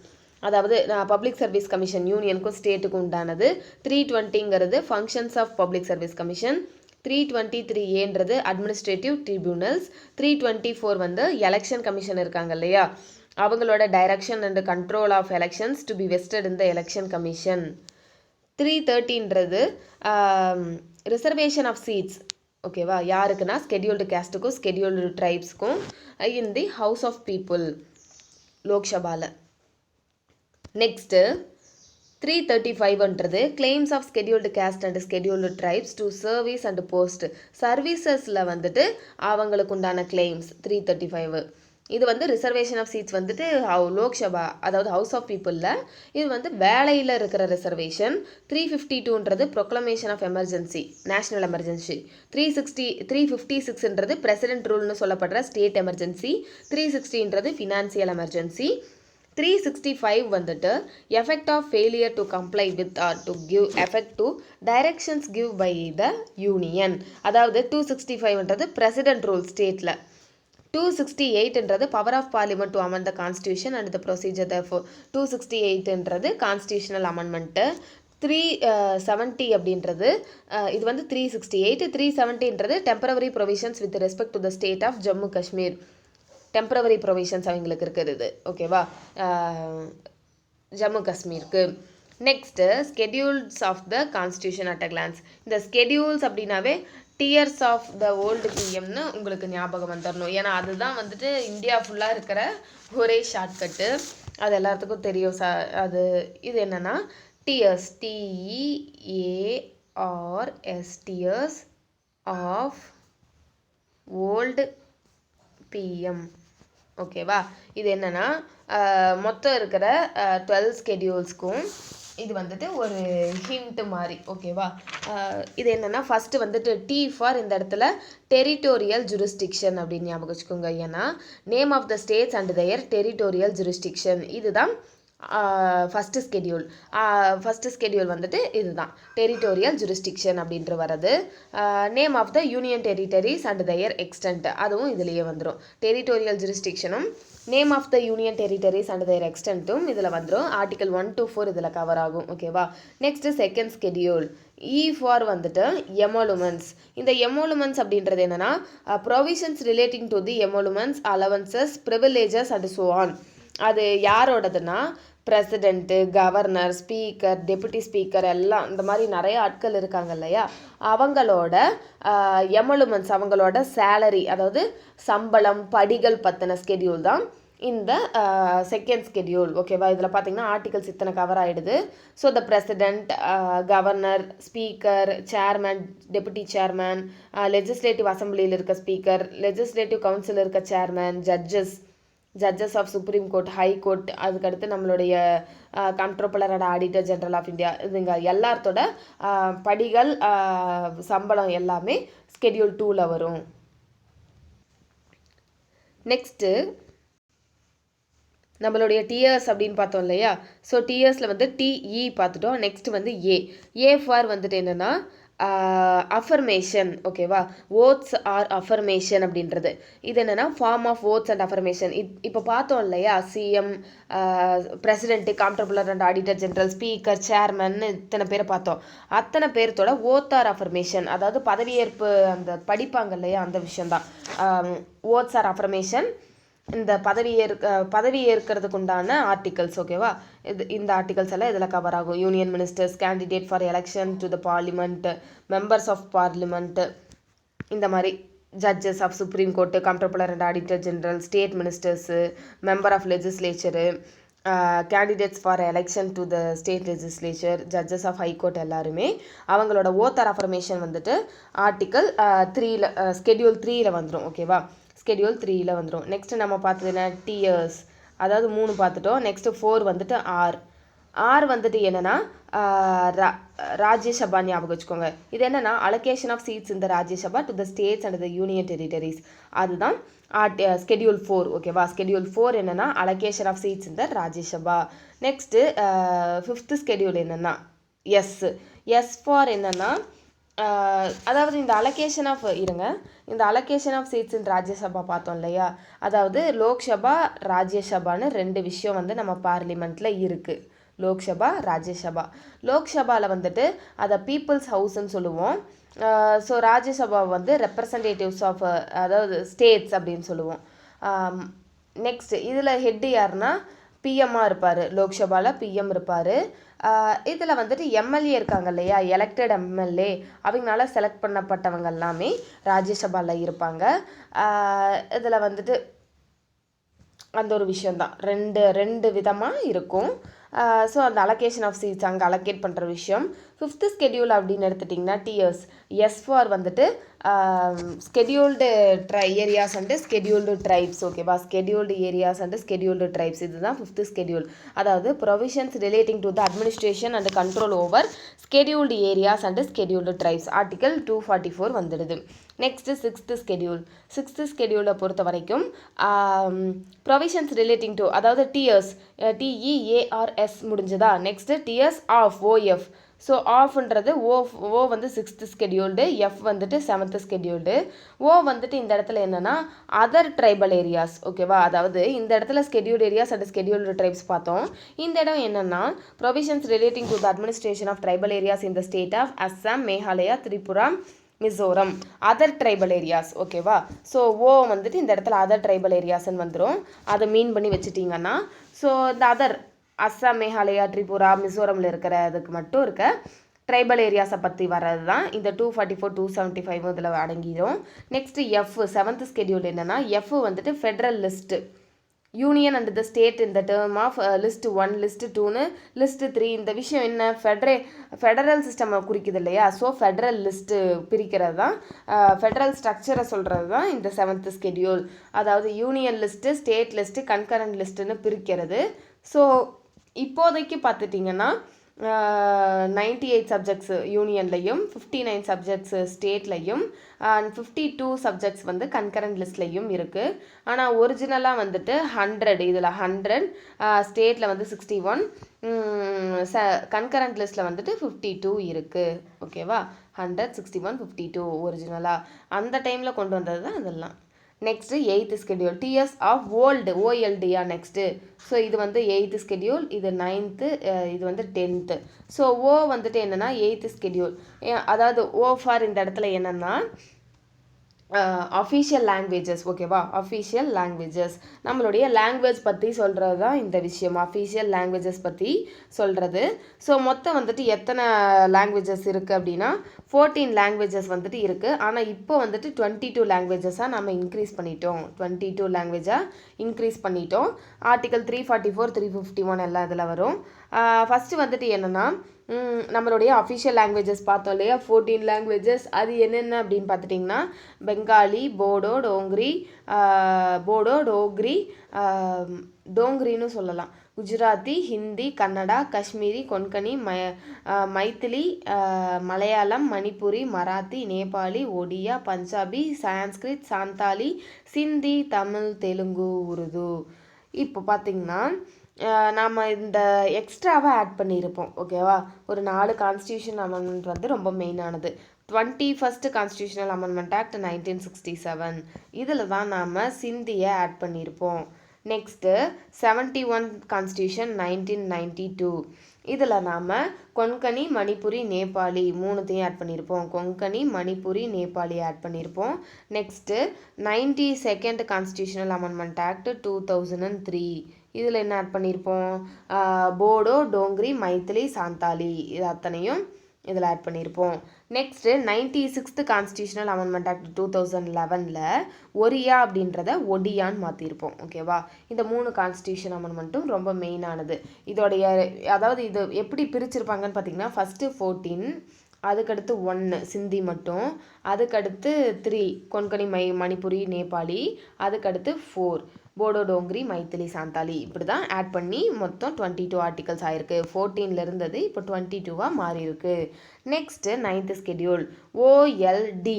அதாவது பப்ளிக் சர்வீஸ் கமிஷன் யூனியனுக்கும் ஸ்டேட்டுக்கும் உண்டானது. 320ங்கிறது functions of public service commission. 323Aன்றது அட்மினிஸ்ட்ரேட்டிவ் ட்ரிபியூனல்ஸ். 324 வந்து எலெக்ஷன் கமிஷன் இருக்காங்க இல்லையா, அவங்களோட direction and control of elections to be vested in the election commission. 330ன்றது ரிசர்வேஷன் ஆஃப் சீட்ஸ். ஓகேவா, யாருக்குன்னா ஸ்கெடியூல்டு கேஸ்ட்டுக்கும் ஸ்கெடியூல்டு ட்ரைப்ஸ்க்கும் in the house of people, லோக்சபாவில். நெக்ஸ்ட்டு 335ன்றது claims of scheduled caste and scheduled tribes to service and post. சர்வீசஸில் வந்துட்டு அவங்களுக்கு உண்டான கிளைம்ஸ் 335. இது வந்து ரிசர்வேஷன் ஆஃப் சீட்ஸ் வந்துட்டு லோக்சபா, அதாவது ஹவுஸ் ஆஃப் பீப்புளில். இது வந்து வேலையில் இருக்கிற ரிசர்வேஷன். 352ன்றது proclamation of emergency, national emergency. 356ன்றது பிரசிடென்ட் ரூல்னு சொல்லப்படுற ஸ்டேட் எமர்ஜென்சி. 360ன்றது ஃபினான்சியல் எமர்ஜென்சி. 365 வந்துட்டு effect of failure to comply with or to give effect to directions give by the union, அதாவது 265ன்றது பிரசிடென்ட் ரூல் ஸ்டேட்டில். 268ன்றது power of parliament to amend the constitution and the procedure. 268ன்றது constitutional amendment. 370 அப்படின்றது இது வந்து 368. 370ன்றது temporary provisions with respect to the state of Jammu Kashmir. Temporary provisions அவங்களுக்கு இருக்கிறது. ஓகேவா, ஜம்மு காஷ்மீருக்கு. Next schedules of the constitution at a glance. இந்த ஸ்கெடியூல்ஸ் அப்படின்னாவே டியர்ஸ் ஆஃப் த ஓல்டு பிஎம்னு உங்களுக்கு ஞாபகம் வந்துடணும், ஏன்னா அதுதான் வந்துட்டு இந்தியா ஃபுல்லாக இருக்கிற ஒரே ஷார்ட்கட்டு, அது எல்லாத்துக்கும் தெரியும். அது இது என்னென்னா tears, TEARS, tears of old PM. ஓகேவா, இது என்னென்னா மொத்தம் இருக்கிற 12 ஸ்கெடியூல்ஸ்க்கும் இது வந்துட்டு ஒரு ஹிண்ட் மாதிரி. ஓகேவா, இது என்னென்னா ஃபஸ்ட்டு வந்துட்டு T ஃபார் இந்த இடத்துல டெரிட்டோரியல் ஜூரிஸ்டிக்ஷன் அப்படின்னு ஞாபகம் வச்சுக்கோங்க, ஏன்னா name of the states and their territorial jurisdiction, இதுதான் ஃபஸ்ட்டு ஸ்கெடியூல் வந்துட்டு இதுதான் டெரிட்டோரியல் ஜூரிஸ்டிக்ஷன் அப்படின்ற வரது. Name of the union territories and their extent, அதுவும் இதுலேயே வந்துடும். டெரிட்டோரியல் ஜூரிஸ்டிக்ஷனும் name of the union territories and their எக்ஸ்டென்ட்டும் இதில் வந்துடும். ஆர்டிகல் 1 to 4 இதில் கவர் ஆகும். ஓகேவா, next second schedule E for வந்துட்டு எமோலுமெண்ட்ஸ். இந்த எமோலுமெண்ட்ஸ் அப்படின்றது என்னென்னா provisions relating to the emoluments, allowances, privileges and so on. அது யாரோடதுன்னா president, governor, speaker, deputy speaker எல்லாம் இந்த மாதிரி நிறைய ஆட்கள் இருக்காங்க இல்லையா, அவங்களோட எமலுமெண்ட்ஸ், அவங்களோட சேலரி, அதாவது சம்பளம், படிகள் பற்றின ஸ்கெடியூல் தான் இந்த செகண்ட் ஸ்கெடியூல். ஓகேவா, இதில் பார்த்தீங்கன்னா ஆர்டிகல்ஸ் இத்தனை கவர் ஆகிடுது. So the president, governor, speaker, chairman, deputy chairman, legislative அசம்பிளியில் இருக்க ஸ்பீக்கர், லெஜிஸ்லேட்டிவ் கவுன்சில் இருக்க chairman, judges of supreme court, high court, அதுக்கடுத்து நம்மளுடைய controller and auditor general of India, இதுங்க எல்லாத்தோட படிகள், சம்பளம் எல்லாமே ஸ்கெடியூல் 2ல் வரும். நெக்ஸ்ட்டு நம்மளுடைய டிஎஸ் அப்படின்னு பார்த்தோம் இல்லையா? ஸோ டிஎஸில் வந்து டிஇ பார்த்துட்டோம். நெக்ஸ்ட் வந்து ஏ ஃபார் வந்துட்டு என்னென்னா அஃபர்மேஷன். ஓகேவா? ஓட்ஸ் ஆர் அஃபர்மேஷன் அப்படின்றது இது என்னென்னா form of oaths and affirmation. இப்போ பார்த்தோம் இல்லையா? CM, president, comptroller and auditor general, speaker, chairman, இத்தனை பேரை பார்த்தோம். அத்தனை பேர்த்தோட ஓத் ஆர் அஃபர்மேஷன், அதாவது பதவியேற்பு அந்த படிப்பாங்க இல்லையா? அந்த விஷயந்தான் ஓட்ஸ் ஆர் அஃபர்மேஷன். இந்த பதவி ஏற்கிறதுக்கு உண்டான ஆர்டிகல்ஸ். ஓகேவா? இந்த ஆர்டிகல்ஸ் எல்லாம் இதில் கவர் ஆகும். Union ministers, candidate for election to the parliament, members of parliament, இந்த மாதிரி judges of supreme court, comptroller and auditor general, state ministers, member of legislature, candidates for election to the state legislature, judges of high court எல்லாருமே அவங்களோட oath or affirmation வந்துட்டு article 3ல் schedule 3ல் வந்துடும். ஓகேவா? Schedule 3ல் வந்துடும். நெக்ஸ்ட்டு நம்ம பார்த்தது என்ன? டிஎஸ், அதாவது 3 பார்த்துட்டோம். நெக்ஸ்ட்டு 4 வந்துட்டு ஆர் வந்துட்டு என்னென்னா ராஜ்யசபா. ஞாபகம் வச்சுக்கோங்க. இது என்னென்னா அலோகேஷன் ஆஃப் சீட்ஸ் இந்த Rajya Sabha to the states and the union territories. அதுதான் ஸ்கெடியூல் 4. ஓகேவா? ஸ்கெடியூல் 4 என்னென்னா அலோகேஷன் ஆஃப் சீட்ஸ் இந்த ராஜ்யசபா. நெக்ஸ்ட்டு 5th ஸ்கெடியூல் என்னென்னா எஸ் ஃபார் என்னென்னா அதாவது இந்த அலோகேஷன் ஆஃப் இந்த allocation of seats in Rajya Sabha பார்த்தோம் இல்லையா? அதாவது லோக்சபா, ராஜ்யசபான்னு 2 விஷயம் வந்து நம்ம பார்லிமெண்ட்டில் இருக்குது. லோக்சபா, ராஜ்யசபா. லோக்சபாவில் வந்துட்டு அதை பீப்புள்ஸ் ஹவுஸ்ன்னு சொல்லுவோம். ஸோ ராஜ்யசபா வந்து ரெப்ரசன்டேட்டிவ்ஸ் ஆஃப் அதாவது ஸ்டேட்ஸ் அப்படின்னு சொல்லுவோம். நெக்ஸ்ட் இதில் ஹெட்டு யாருன்னா பிஎம்மாக இருப்பார். லோக்சபாவில் பிஎம் இருப்பார். இதில் வந்துட்டு எம்எல்ஏ இருக்காங்க இல்லையா? எலெக்டட் எம்எல்ஏ, அவங்களால செலக்ட் பண்ணப்பட்டவங்க எல்லாமே ராஜ்யசபாவில் இருப்பாங்க. இதில் வந்துட்டு அந்த ஒரு விஷயந்தான் ரெண்டு விதமாக இருக்கும். ஸோ அந்த அலோகேஷன் ஆஃப் சீட்ஸ் அங்கே அலோகேட் பண்ணுற விஷயம். 5th ஸ்கெடியூல் அப்படின்னு எடுத்துட்டிங்கன்னா டிஎஸ். எஸ் ஃபார் வந்துட்டு scheduled areas and scheduled tribes. ஓகேவா? Scheduled areas and scheduled tribes, இதுதான் 5th ஸ்கெடியூல். அதாவது provisions relating to the administration and control over scheduled areas and scheduled tribes. Article 244 வந்துடுது. Next 6th schedule. 6th ஸ்கெடியூலை பொறுத்த வரைக்கும் provisions relating to, அதாவது TS, T E A R S முடிஞ்சதா? Next TS of, OF. So ஆஃப்ன்றது ஓ வந்து 6th scheduled, F வந்துட்டு 7th scheduled. ஓ வந்துட்டு இந்த இடத்துல என்னென்னா அதர் ட்ரைபல் ஏரியாஸ். ஓகேவா? அதாவது இந்த இடத்துல scheduled areas and scheduled tribes பார்த்தோம். இந்த இடம் என்னென்னா provisions relating to the administration of tribal areas in the state of Assam, Meghalaya, Tripura, Mizoram, other tribal areas. ஓகேவா? ஸோ ஓ வந்துட்டு இந்த இடத்துல அதர் ட்ரைபல் ஏரியாஸ்ன்னு வந்துடும். அதை மீன் பண்ணி வச்சுட்டிங்கன்னா, ஸோ இந்த அதர் அஸ்ஸாம், மேகாலயா, திரிபுரா, மிசோரமில் இருக்கிறதுக்கு மட்டும் இருக்க ட்ரைபல் ஏரியாஸை பற்றி வர்றது தான் இந்த 244, 275 இதில் அடங்கிடும். நெக்ஸ்ட்டு எஃப், 7th ஸ்கெடியூல் என்னென்னா எஃப் வந்துட்டு federal list, union and the state இந்த டேர்ம் ஆஃப் லிஸ்ட் 1, லிஸ்ட் 2ன்னு லிஸ்ட் 3. இந்த விஷயம் என்ன? ஃபெடரல் சிஸ்டம் குறிக்குது இல்லையா? ஸோ ஃபெடரல் லிஸ்ட்டு பிரிக்கிறது தான், ஃபெடரல் ஸ்ட்ரக்சரை சொல்கிறது தான் இந்த 7th ஸ்கெடியூல். அதாவது union list, state list, concurrent லிஸ்ட்டுன்னு பிரிக்கிறது. ஸோ இப்போதைக்கு பார்த்துட்டிங்கன்னா 98 சப்ஜெக்ட்ஸ் யூனியன்லையும், 59 சப்ஜெக்ட்ஸ் ஸ்டேட்லையும், அண்ட் 52 சப்ஜெக்ட்ஸ் வந்து கன்கரண்ட் லிஸ்ட்லையும் இருக்குது. ஆனால் ஒரிஜினலாக வந்துட்டு 100, இதில் 100, ஸ்டேட்டில் வந்து 61, கன்கரண்ட் லிஸ்ட்டில் வந்துட்டு 52 இருக்குது. ஓகேவா? 100, 61, 52 ஒரிஜினலாக அந்த டைமில் கொண்டு வந்தது தான் இதெல்லாம். Next 8th schedule, DS of old, ஓஎல்டியா. நெக்ஸ்ட்டு ஸோ இது வந்து 8th ஸ்கெடியூல், இது 9th, இது வந்து 10th. ஸோ ஓ வந்துட்டு என்னென்னா 8th ஸ்கெடியூல். அதாவது ஓ ஃபார் இந்த இடத்துல என்னென்னா அஃபீஷியல் லாங்குவேஜஸ். ஓகேவா? அஃபீஷியல் லாங்குவேஜஸ், நம்மளுடைய லாங்குவேஜ் பற்றி சொல்கிறது தான் இந்த விஷயம். அஃபீஷியல் லாங்குவேஜஸ் பற்றி சொல்கிறது. ஸோ மொத்தம் வந்துட்டு எத்தனை லாங்குவேஜஸ் இருக்குது அப்படின்னா 14 லாங்குவேஜஸ் வந்துட்டு இருக்குது. ஆனால் இப்போ வந்துட்டு 22 லாங்குவேஜஸாக நம்ம இன்க்ரீஸ் பண்ணிட்டோம். 22 லாங்குவேஜாக இன்க்ரீஸ் பண்ணிட்டோம். ஆர்டிகல் 344, 351 எல்லாம் இதில் வரும். ஃபஸ்ட்டு வந்துட்டு என்னென்னா நம்மளுடைய அஃபிஷியல் லாங்குவேஜஸ் பார்த்தோம் இல்லையா? 14 லாங்குவேஜஸ். அது என்னென்ன அப்படின்னு பார்த்துட்டிங்கன்னா பெங்காலி, டோங்க்ரின்னு சொல்லலாம், குஜராத்தி, ஹிந்தி, கன்னடா, காஷ்மீரி, கொன்கனி, மைத்திலி, மலையாளம், மணிப்புரி, மராத்தி, நேபாளி, ஒடியா, பஞ்சாபி, சான்ஸ்கிரிட், சாந்தாலி, சிந்தி, தமிழ், தெலுங்கு, உருது. இப்போ பார்த்தீங்கன்னா நாம் இந்த எக்ஸ்ட்ராவாக ஆட் பண்ணியிருப்போம் ஓகேவா. ஒரு 4 கான்ஸ்டியூஷன் அமெண்ட்மெண்ட் வந்து ரொம்ப மெயினானது. 21st கான்ஸ்டியூஷனல் அமெண்ட்மெண்ட் ஆக்ட் 1967 இதில் தான் நாம் சிந்தியை ஆட் பண்ணியிருப்போம். நெக்ஸ்ட்டு 71 கான்ஸ்டியூஷன் 1992 இதில் நாம் கொங்கணி, மணிப்புரி, நேபாளி 3த்தையும் ஆட் பண்ணியிருப்போம். கொங்கணி, மணிப்புரி, நேபாளி ஆட் பண்ணியிருப்போம். Next 92nd constitutional amendment act 2003 இதில் என்ன ஆட் பண்ணியிருப்போம்? போடோ, டோங்ரி, மைத்திலி, சாந்தாலி இது அத்தனையும் இதில் ஆட் பண்ணியிருப்போம். Next 96th constitutional amendment act 2011 Oriya அப்படின்றத ஒடியான்னு மாற்றிருப்போம் ஓகேவா. இந்த 3 கான்ஸ்டியூஷன் அமெண்ட்மெண்ட்டும் ரொம்ப மெயினானது. இதோடைய அதாவது இது எப்படி பிரிச்சிருப்பாங்கன்னு பார்த்தீங்கன்னா, ஃபஸ்ட்டு 14, அதுக்கடுத்து 1 சிந்தி மட்டும், அதுக்கடுத்து 3 கொன்கனி, மணிப்புரி, நேபாளி, அதுக்கடுத்து 4 போடோ, டோங்ரி, மைத்திலி, சாந்தாலி இப்படி தான் ஆட் பண்ணி மொத்தம் 22 ஆர்டிகல்ஸ் ஆயிருக்கு. 14 இருந்தது இப்போ 22 மாறி இருக்கு. Next 9th schedule OLD.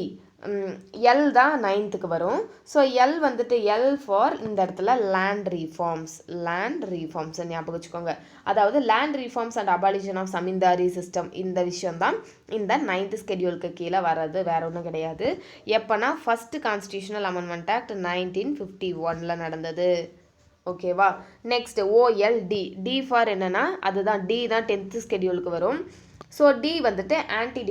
L தான் 9th வரும். ஸோ எல் வந்துட்டு எல் ஃபார் இந்த இடத்துல லேண்ட் ரீஃபார்ம்ஸ் ஞாபகம் வச்சுக்கோங்க. அதாவது land reforms and abolition of zamindari system இந்த விஷயம் தான் இந்த 9th ஸ்கெடியூலுக்கு கீழே வர்றது, வேற ஒன்றும் கிடையாது. எப்போனா ஃபஸ்ட்டு கான்ஸ்டியூஷனல் அமெண்ட்மெண்ட் ஆக்ட் 1951 நடந்தது ஓகேவா. Next OLD. டி ஃபார் என்னன்னா அதுதான் டி தான் 10th ஸ்கெடியூலுக்கு வரும். ஸோ டி வந்துட்டு anti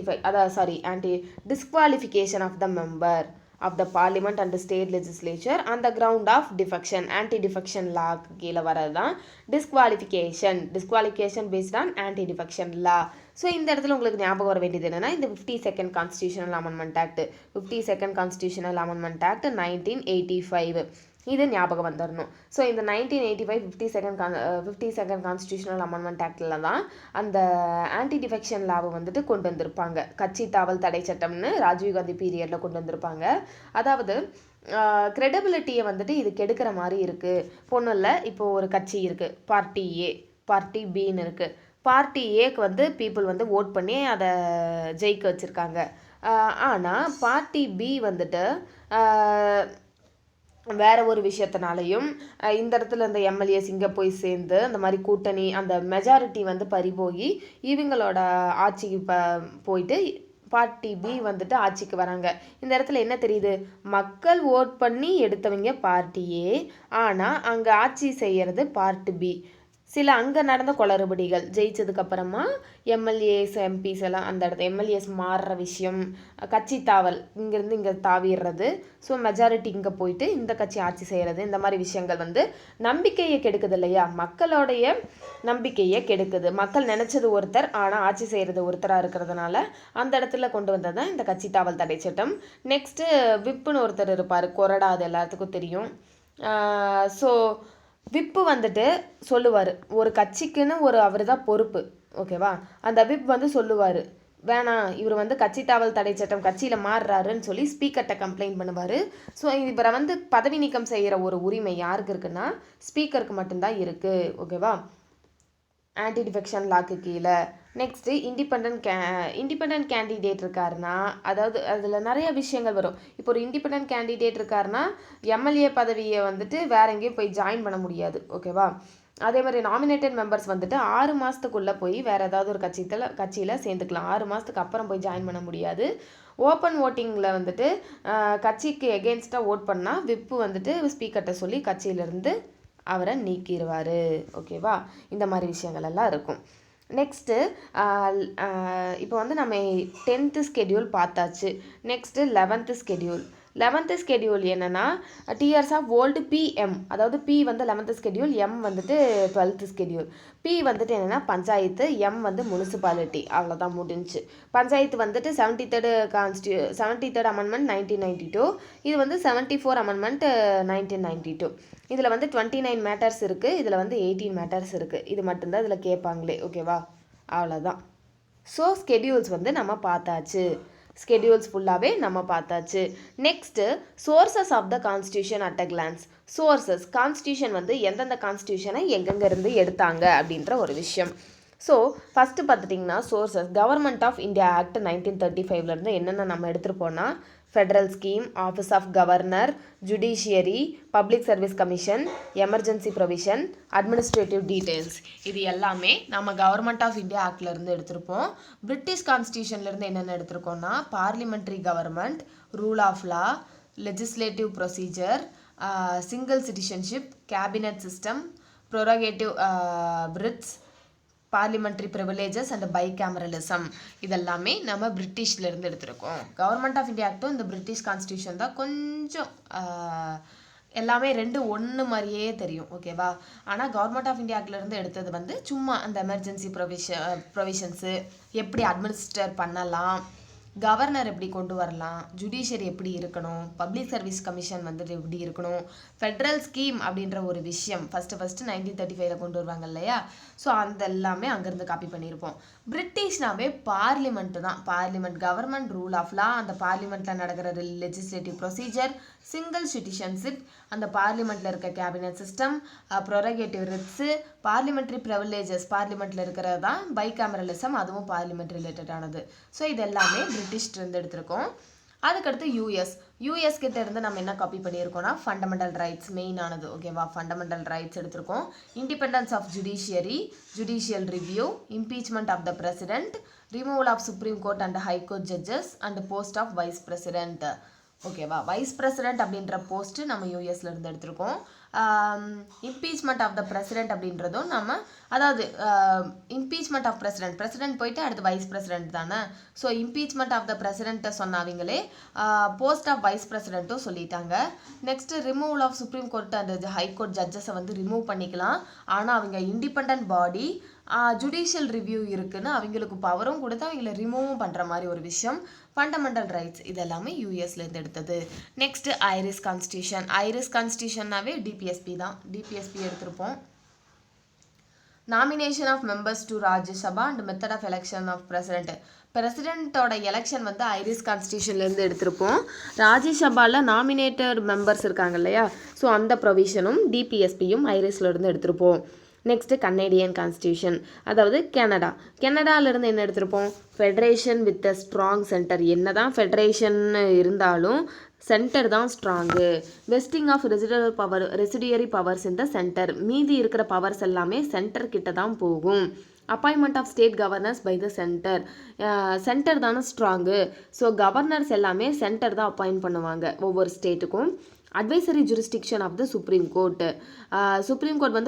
disqualification of the member of the parliament and state legislature on the ground of defection. Anti defection லாக்கு கீழே வரது தான் disqualification based on anti defection law. So இந்த இடத்துல உங்களுக்கு ஞாபகம் வர வேண்டியது என்னென்னா இந்த 52nd constitutional amendment act 52nd constitutional amendment act 1985 இது ஞாபகம் வந்துடணும். ஸோ இந்த 1985 52nd கான்ஸ்டியூஷனல் அமெண்ட்மெண்ட் ஆக்டில் தான் அந்த ஆன்டி டிஃபெக்ஷன் லாவை வந்துட்டு கொண்டு வந்திருப்பாங்க. கட்சி தாவல் தடை சட்டம்னு ராஜீவ்காந்தி பீரியடில் கொண்டு வந்திருப்பாங்க. அதாவது க்ரெடிபிலிட்டியை வந்துட்டு இது கெடுக்கிற மாதிரி இருக்குது. பொண்ணும் இல்லை, இப்போது ஒரு கட்சி இருக்குது, பார்ட்டி ஏ, பார்ட்டி பின்னு இருக்குது. பார்ட்டி ஏக்கு வந்து பீப்புள் வந்து ஓட் பண்ணி அதை ஜெயிக்க வச்சுருக்காங்க. ஆனால் பார்ட்டி பி வந்துட்டு வேற ஒரு விஷயத்தினாலையும் இந்த இடத்துல இந்த எம்எல்ஏஸ் இங்கே போய் சேர்ந்து அந்த மாதிரி கூட்டணி அந்த மெஜாரிட்டி வந்து பறிபோகி இவங்களோட ஆட்சிக்கு போயிட்டு பார்ட்டி பி வந்துட்டு ஆட்சிக்கு வராங்க. இந்த இடத்துல என்ன தெரியுது? மக்கள் ஓட் பண்ணி எடுத்தவங்க பார்ட்டியே, ஆனால் அங்கே ஆட்சி செய்கிறது பார்ட்டி பி. சில அங்கே நடந்த குளறுபடிகள் ஜெயிச்சதுக்கப்புறமா எம்எல்ஏஸ் எம்பிஸ் எல்லாம் அந்த இடத்துல எம்எல்ஏஸ் மாறுற விஷயம், கட்சி தாவல் இங்கேருந்து இங்கே தாவிடுறது, ஸோ மெஜாரிட்டி இங்கே போயிட்டு இந்த கட்சி ஆட்சி செய்கிறது, இந்த மாதிரி விஷயங்கள் வந்து நம்பிக்கையை கெடுக்குது இல்லையா, மக்களோடைய நம்பிக்கையை கெடுக்குது. மக்கள் நினச்சது ஒருத்தர் ஆனால் ஆட்சி செய்கிறது ஒருத்தராக இருக்கிறதுனால அந்த இடத்துல கொண்டு வந்தது தான் இந்த கட்சி தாவல் தடை சட்டம். நெக்ஸ்ட்டு விப்புன்னு ஒருத்தர் இருப்பார், கொறடா, அது எல்லாத்துக்கும் தெரியும். ஸோ விப்பு வந்துட்டு சொல்லுவார், ஒரு கட்சிக்குன்னு ஒரு அவர் தான் பொறுப்பு ஓகேவா. அந்த விப் வந்து சொல்லுவார், வேணாம் இவர் வந்து கட்சி தாவல் தடை சட்டம் கட்சியில் மாறுறாருன்னு சொல்லி ஸ்பீக்கர்கிட்ட கம்ப்ளைண்ட் பண்ணுவார். ஸோ இவரை வந்து பதவி நீக்கம் செய்கிற ஒரு உரிமை யாருக்கு இருக்குன்னா ஸ்பீக்கருக்கு மட்டும்தான் இருக்குது ஓகேவா, ஆன்டி டிஃபெக்ஷன் லாக்கு கீழே. நெக்ஸ்ட்டு இண்டிபெண்ட் கேண்டிடேட் இருக்காருன்னா, அதாவது அதில் நிறைய விஷயங்கள் வரும். இப்போ ஒரு இண்டிபெண்ட் கேண்டிடேட் இருக்காருன்னா எம்எல்ஏ பதவியை வந்துட்டு வேற எங்கேயும் போய் ஜாயின் பண்ண முடியாது ஓகேவா. அதே மாதிரி நாமினேட்டட் மெம்பர்ஸ் வந்துட்டு 6 மாதத்துக்குள்ளே போய் வேறு ஏதாவது ஒரு கட்சியில் சேர்ந்துக்கலாம். 6 மாதத்துக்கு அப்புறம் போய் ஜாயின் பண்ண முடியாது. ஓப்பன் ஓட்டிங்கில் வந்துட்டு கட்சிக்கு எகென்ஸ்டாக ஓட் பண்ணால் விப்பு வந்துட்டு ஸ்பீக்கர்கிட்ட சொல்லி கட்சியிலேருந்து அவரை நீக்கிடுவார் ஓகேவா. இந்த மாதிரி விஷயங்கள் எல்லாம் இருக்கும். நெக்ஸ்ட்டு இப்போ வந்து நம்ம 10th ஸ்கெடியூல் பார்த்தாச்சு. Next 11th schedule. 11th schedule என்னென்னா டியர்ஸ் ஆஃப் ஓல்டு பிஎம், அதாவது பி வந்து 11th ஸ்கெடியூல், எம் வந்துட்டு 12th ஸ்கெடியூல். பி வந்துட்டு என்னென்னா பஞ்சாயத்து, எம் வந்து முனிசிபாலிட்டி, அவ்வளோதான் முடிஞ்சு. பஞ்சாயத்து வந்துட்டு 73rd அமெண்ட்மெண்ட் 1992, இது வந்து 74 அமெண்ட்மெண்ட் 1992. இதில் வந்து 29 மேட்டர்ஸ் இருக்குது, இதில் வந்து 18 மேட்டர்ஸ் இருக்குது. இது மட்டும்தான் இதில் கேட்பாங்களே ஓகேவா, அவ்வளோதான். ஸோ ஸ்கெடியூல்ஸ் வந்து நம்ம பார்த்தாச்சு, ஸ்கெடியூல்ஸ் ஃபுல்லாகவே நம்ம பார்த்தாச்சு. Next sources of the constitution at a glance. Sources, constitution வந்து எந்தெந்த கான்ஸ்டியூஷனை எங்கெங்கேருந்து எடுத்தாங்க அப்படின்ற ஒரு விஷயம். ஸோ ஃபஸ்ட்டு பார்த்துட்டிங்கன்னா sources government of India act 1935 என்னென்ன நம்ம எடுத்துருப்போம்னா federal scheme, office of governor, judiciary, public service commission, emergency provision, administrative details, இது எல்லாமே நம்ம கவர்மெண்ட் ஆஃப் இந்தியா ஆக்ட்லேருந்து எடுத்திருப்போம். பிரிட்டிஷ் கான்ஸ்டியூஷன்லேருந்து என்னென்ன எடுத்திருக்கோம்னா parliamentary government, rule of law, legislative procedure, single citizenship, cabinet system, prerogative writs, parliamentary privileges and bicameralism, இதெல்லாமே நம்ம பிரிட்டிஷ்லேருந்து எடுத்திருக்கோம். கவர்மெண்ட் ஆஃப் இந்தியா ஆக்டும் இந்த பிரிட்டிஷ் கான்ஸ்டியூஷன் தான் கொஞ்சம் எல்லாமே ரெண்டு ஒன்று மாதிரியே தெரியும், ஓகேவா. ஆனால் கவர்மெண்ட் ஆஃப் இந்தியா ஆக்ட்லேருந்து எடுத்தது சும்மா அந்த எமர்ஜென்சி ப்ரொவிஷன்ஸு எப்படி அட்மினிஸ்டர் பண்ணலாம், கவர்னர் எப்படி கொண்டு வரலாம், ஜுடிஷியரி எப்படி இருக்கணும், பப்ளிக் சர்வீஸ் கமிஷன் எப்படி இருக்கணும், ஃபெட்ரல் ஸ்கீம் அப்படின்ற ஒரு விஷயம் ஃபஸ்ட்டு 1935 கொண்டு வருவாங்க இல்லையா. ஸோ அந்த எல்லாமே அங்கேருந்து காப்பி பண்ணியிருப்போம். பிரிட்டிஷ்னாவே பார்லிமெண்ட்டு தான். Parliament government, rule of law, அந்த பார்லிமெண்ட்டில் நடக்கிற லெஜிஸ்லேட்டிவ் ப்ரொசீஜர், சிங்கிள் சிட்டிசன்ஷிப், அந்த பார்லிமெண்ட்டில் இருக்க cabinet system, prerogative writs, parliamentary privileges, பார்லிமெண்ட்டில் இருக்கிறது தான் பைகேமரலிசம், அதுவும் பார்லிமெண்ட் ரிலேட்டடானது. ஸோ இது எல்லாமே பிரிட்டிஷ்லேருந்து எடுத்திருக்கோம். அதுக்கடுத்து யூஎஸ் கிட்ட இருந்து நம்ம என்ன காப்பி பண்ணியிருக்கோம்னா ஃபண்டமெண்டல் ரைட்ஸ் மெயினானது, ஓகேவா. ஃபண்டமெண்டல் ரைட்ஸ் எடுத்திருக்கோம். Independence of judiciary, judicial review, impeachment of the president, removal of supreme court and high court judges and post of vice president, ஓகேவா. வைஸ் பிரசிடென்ட் அப்படின்ற போஸ்ட்டு நம்ம யூஎஸ்லேருந்து எடுத்திருக்கோம். இம்பீச்மெண்ட் ஆஃப் த பிரசிடென்ட் அப்படின்றதும் நம்ம, அதாவது impeachment of president போயிட்டு அடுத்து வைஸ் பிரசிடென்ட் தானே. ஸோ இம்பீச்மெண்ட் ஆஃப் த பிரசிடென்ட்டை சொன்னாங்களே, போஸ்ட் ஆஃப் வைஸ் பிரசிடென்ட்டும் சொல்லிட்டாங்க. Next removal of supreme court and high court ஜட்ஜஸை ரிமூவ் பண்ணிக்கலாம். ஆனால் அவங்க இண்டிபெண்ட் பாடி, ஜுடிஷியல் ரிவ்யூ இருக்குன்னு அவங்களுக்கு பவரும் கொடுத்து அவங்கள ரிமூவும் பண்ணுற மாதிரி ஒரு விஷயம். ஃபண்டமெண்டல் ரைட்ஸ் இது எல்லாமே யூஎஸ்லேருந்து எடுத்தது. நெக்ஸ்ட்டு ஐரிஷ் கான்ஸ்டியூஷன்னாவே டிபிஎஸ்பி தான். டிபிஎஸ்பி எடுத்திருப்போம். Nomination of members to Rajya Sabha and method of election of பிரசிடென்ட்டோட எலெக்ஷன் ஐரிஷ் கான்ஸ்டியூஷன்லேருந்து எடுத்திருப்போம். ராஜ்யசபாவில் நாமினேட்டட் மெம்பர்ஸ் இருக்காங்க இல்லையா, ஸோ அந்த ப்ரொவிஷனும் டிபிஎஸ்பியும் ஐரிஷ்லேருந்து எடுத்திருப்போம். நெக்ஸ்ட்டு கனேடியன் கான்ஸ்டியூஷன், அதாவது கனடாவிலேருந்து என்ன எடுத்திருப்போம், federation with a strong centre. என்ன தான் ஃபெடரேஷன் இருந்தாலும் சென்டர் தான் strong. Vesting of residuary powers இந்த சென்டர், மீதி இருக்கிற பவர்ஸ் எல்லாமே சென்டர் கிட்ட தான் போகும். Appointment of state governors by the centre தானே ஸ்ட்ராங்கு. ஸோ கவர்னர்ஸ் எல்லாமே சென்டர் தான் அப்பாயிண்ட் பண்ணுவாங்க ஒவ்வொரு ஸ்டேட்டுக்கும். Advisory jurisdiction of the supreme court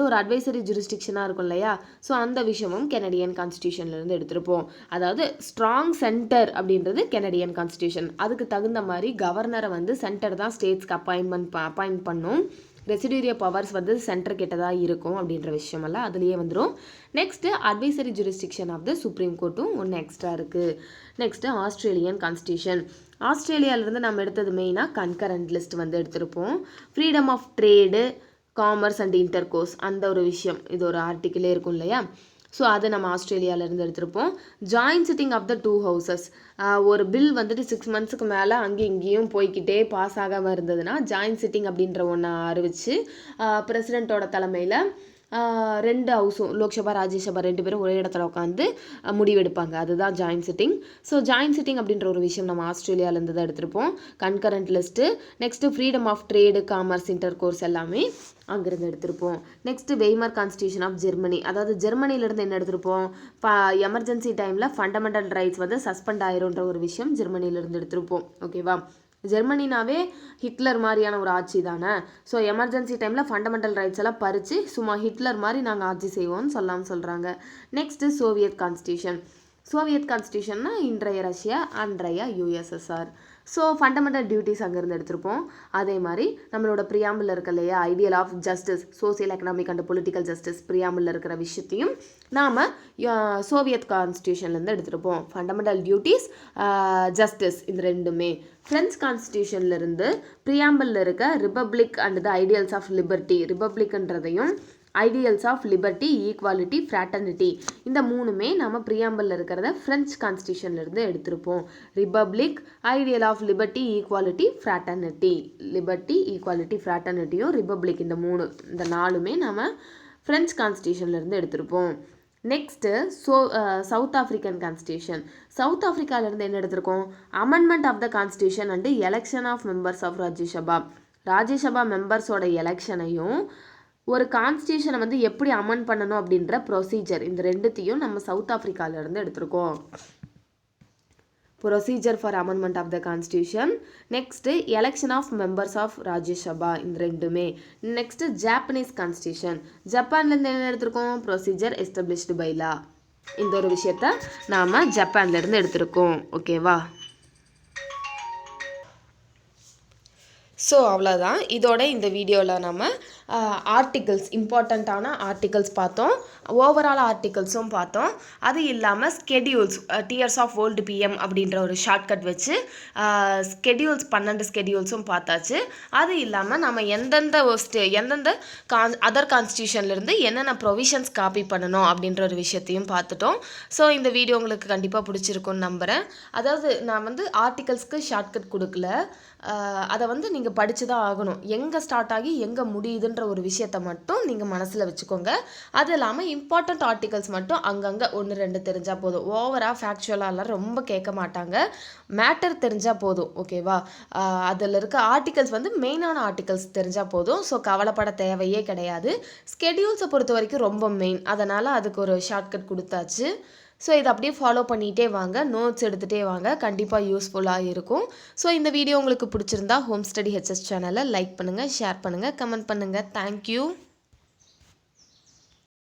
ஒரு அட்வைசரி ஜூரிஸ்டிக்ஷனாக இருக்கும் இல்லையா. ஸோ அந்த விஷயமும் கெனடியன் கான்ஸ்டியூஷன்லேருந்து எடுத்திருப்போம். அதாவது ஸ்ட்ராங் சென்டர் அப்படின்றது கெனடியன் கான்ஸ்டியூஷன். அதுக்கு தகுந்த மாதிரி கவர்னரை சென்டர் தான் ஸ்டேட்ஸ்க்கு அப்பாயிண்ட் பண்ணும். ரெசிடியூரியல் பவர்ஸ் சென்டர் கிட்ட தான் இருக்கும் அப்படின்ற விஷயமெல்லாம் அதுலேயே வந்துடும். Next advisory jurisdiction of the supreme கோர்ட்டும் ஒன்று எக்ஸ்ட்ரா இருக்குது. Next Australian constitution. ஆஸ்திரேலியாவிலேருந்து நம்ம எடுத்தது மெயினாக கன்கரண்ட் லிஸ்ட் எடுத்திருப்போம். Freedom of trade, commerce and intercourse, அந்த ஒரு விஷயம் இது ஒரு ஆர்டிக்கிளே இருக்கும் இல்லையா. ஸோ அது நம்ம ஆஸ்திரேலியாவிலேருந்து எடுத்திருப்போம். Joint sitting of the 2 houses, ஒரு பில் 6 மந்த்ஸுக்கு மேலே அங்கேயும் இங்கேயும் போய்கிட்டே பாஸ் ஆகாமல் இருந்ததுன்னா ஜாயின்ட் சிட்டிங் அப்படின்ற ஒன்று அறிவிச்சு பிரசிடெண்ட்டோட தலைமையில் 2 ஹவுஸும் லோக்சபா ராஜ்யசபா 2 பேரும் ஒரே இடத்துல உட்காந்து முடிவெடுப்பாங்க. அதுதான் joint sitting. So joint sitting அப்படின்ற ஒரு விஷயம் நம்ம ஆஸ்திரேலியாவிலேருந்து தான் எடுத்திருப்போம். Concurrent list. Next freedom of trade, commerce, intercourse எல்லாமே அங்கேருந்து எடுத்திருப்போம். Next Weimar constitution of Germany, அதாவது ஜெர்மனிலேருந்து என்ன எடுத்திருப்போம், எமர்ஜென்சி டைமில் ஃபண்டமெண்டல் ரைட்ஸ் சஸ்பெண்ட் ஆயிரும்ன்ற ஒரு விஷயம் ஜெர்மனிலேருந்து எடுத்திருப்போம், ஓகேவா. ஜெர்மனினாவே ஹிட்லர் மாதிரியான ஒரு ஆட்சி தானே. ஸோ எமர்ஜென்சி டைமில் ஃபண்டமெண்டல் ரைட்ஸ் எல்லாம் பறித்து சும்மா ஹிட்லர் மாதிரி நாங்கள் ஆட்சி செய்வோம்னு சொல்கிறாங்க. நெக்ஸ்ட்டு சோவியத் கான்ஸ்டியூஷன்னா இன்றைய ரஷ்யா, அன்றைய யுஎஸ்எஸ்ஆர். ஸோ ஃபண்டமெண்டல் டியூட்டிஸ் அங்கேருந்து எடுத்திருப்போம். அதே மாதிரி நம்மளோட ப்ரியாம்பிள் இருக்கு இல்லையா, ideal of justice, social, economic and political justice, preamble இருக்கிற விஷயத்தையும் நாம் சோவியத் கான்ஸ்டியூஷன்லேருந்து எடுத்திருப்போம். ஃபண்டமெண்டல் டியூட்டிஸ், ஜஸ்டிஸ், இந்த ரெண்டுமே. ஃப்ரெஞ்ச் கான்ஸ்டியூஷன்லேருந்து ப்ரியாம்பிளில் இருக்க republic and the ideals of liberty, ரிப்பப்ளிக்ன்றதையும் ideals of liberty, equality, fraternity, இந்த மூணுமே நம்ம ப்ரியாம்பிளில் இருக்கிறத ஃப்ரெஞ்ச் கான்ஸ்டியூஷன்லேருந்து எடுத்திருப்போம். Republic, ideal of liberty, equality, fraternity, liberty, equality, ஃப்ராட்டர்னிட்டியும் ரிப்பப்ளிக், இந்த 4மே நம்ம ஃப்ரெஞ்ச் கான்ஸ்டியூஷன்லேருந்து எடுத்திருப்போம். Next South African constitution. South ஆஃப்ரிக்காவிலேருந்து என்ன எடுத்திருக்கோம்? Amendment of the constitution and election of members of Rajya Sabha. Rajya Sabha மெம்பர்ஸோட எலெக்ஷனையும் ஒரு கான்ஸ்டியூஷனை வந்து எப்படி அமெண்ட் பண்ணணும் அப்படின்ற ப்ரொசீஜர், இந்த ரெண்டுத்தையும் நம்ம சவுத் ஆஃப்ரிக்காவிலேருந்து எடுத்திருக்கோம். Procedure for amendment of the constitution. Next election of members of Rajya Sabha, இந்த ரெண்டுமே. Next Japanese constitution. ஜப்பான்லேருந்து என்ன எடுத்திருக்கோம்? Procedure established by law. இந்த ஒரு விஷயத்த நாம் ஜப்பான்லேருந்து எடுத்திருக்கோம். ஓகேவா? ஸோ அவ்வளோதான். இதோட இந்த வீடியோவில் நம்ம ஆர்டிகல்ஸ், இம்பார்ட்டண்ட்டான ஆர்டிகல்ஸ் பார்த்தோம், ஓவரால் ஆர்டிகல்ஸும் பார்த்தோம். அது இல்லாமல் schedules, tears of old PM அப்படின்ற ஒரு ஷார்ட்கட் வச்சு ஸ்கெடியூல்ஸ் 12 ஸ்கெடியூல்ஸும் பார்த்தாச்சு. அது இல்லாமல் நம்ம எந்தெந்த அதர் கான்ஸ்டியூஷன்லேருந்து என்னென்ன ப்ரொவிஷன்ஸ் காப்பி பண்ணணும் அப்படின்ற ஒரு விஷயத்தையும் பார்த்துட்டோம். ஸோ இந்த வீடியோ உங்களுக்கு கண்டிப்பாக பிடிச்சிருக்குன்னு நம்புகிறேன். அதாவது நான் வந்து ஆர்டிகல்ஸ்க்கு ஷார்ட்கட் கொடுக்கல, அதை வந்து நீங்கள் படித்து தான் ஆகணும். எங்கே ஸ்டார்ட் ஆகி எங்கே முடியுதுன்ற ஒரு விஷயத்தை மட்டும் நீங்கள் மனசில் வச்சுக்கோங்க. அது இல்லாமல் இம்பார்ட்டண்ட் ஆர்டிகல்ஸ் மட்டும் அங்கங்கே 1-2 தெரிஞ்சால் போதும். ஓவராக ஃபேக்சுவலாலாம் ரொம்ப கேட்க மாட்டாங்க, மேட்டர் தெரிஞ்சால் போதும். ஓகேவா? அதில் இருக்க ஆர்டிகல்ஸ் வந்து மெயினான ஆர்டிகல்ஸ் தெரிஞ்சால் போதும். ஸோ கவலைப்பட தேவையே கிடையாது. ஸ்கெடியூல்ஸை பொறுத்த வரைக்கும் ரொம்ப மெயின், அதனால் அதுக்கு ஒரு ஷார்ட்கட் கொடுத்தாச்சு. ஸோ இதை அப்படியே ஃபாலோ பண்ணிகிட்டே வாங்க, நோட்ஸ் எடுத்துகிட்டே வாங்க, கண்டிப்பாக யூஸ்ஃபுல்லாக இருக்கும். ஸோ இந்த வீடியோ உங்களுக்கு பிடிச்சிருந்தா ஹோம் ஸ்டடி ஹெச்எஸ் சேனலை லைக் பண்ணுங்கள், ஷேர் பண்ணுங்கள், கமெண்ட் பண்ணுங்கள். தேங்க்யூ.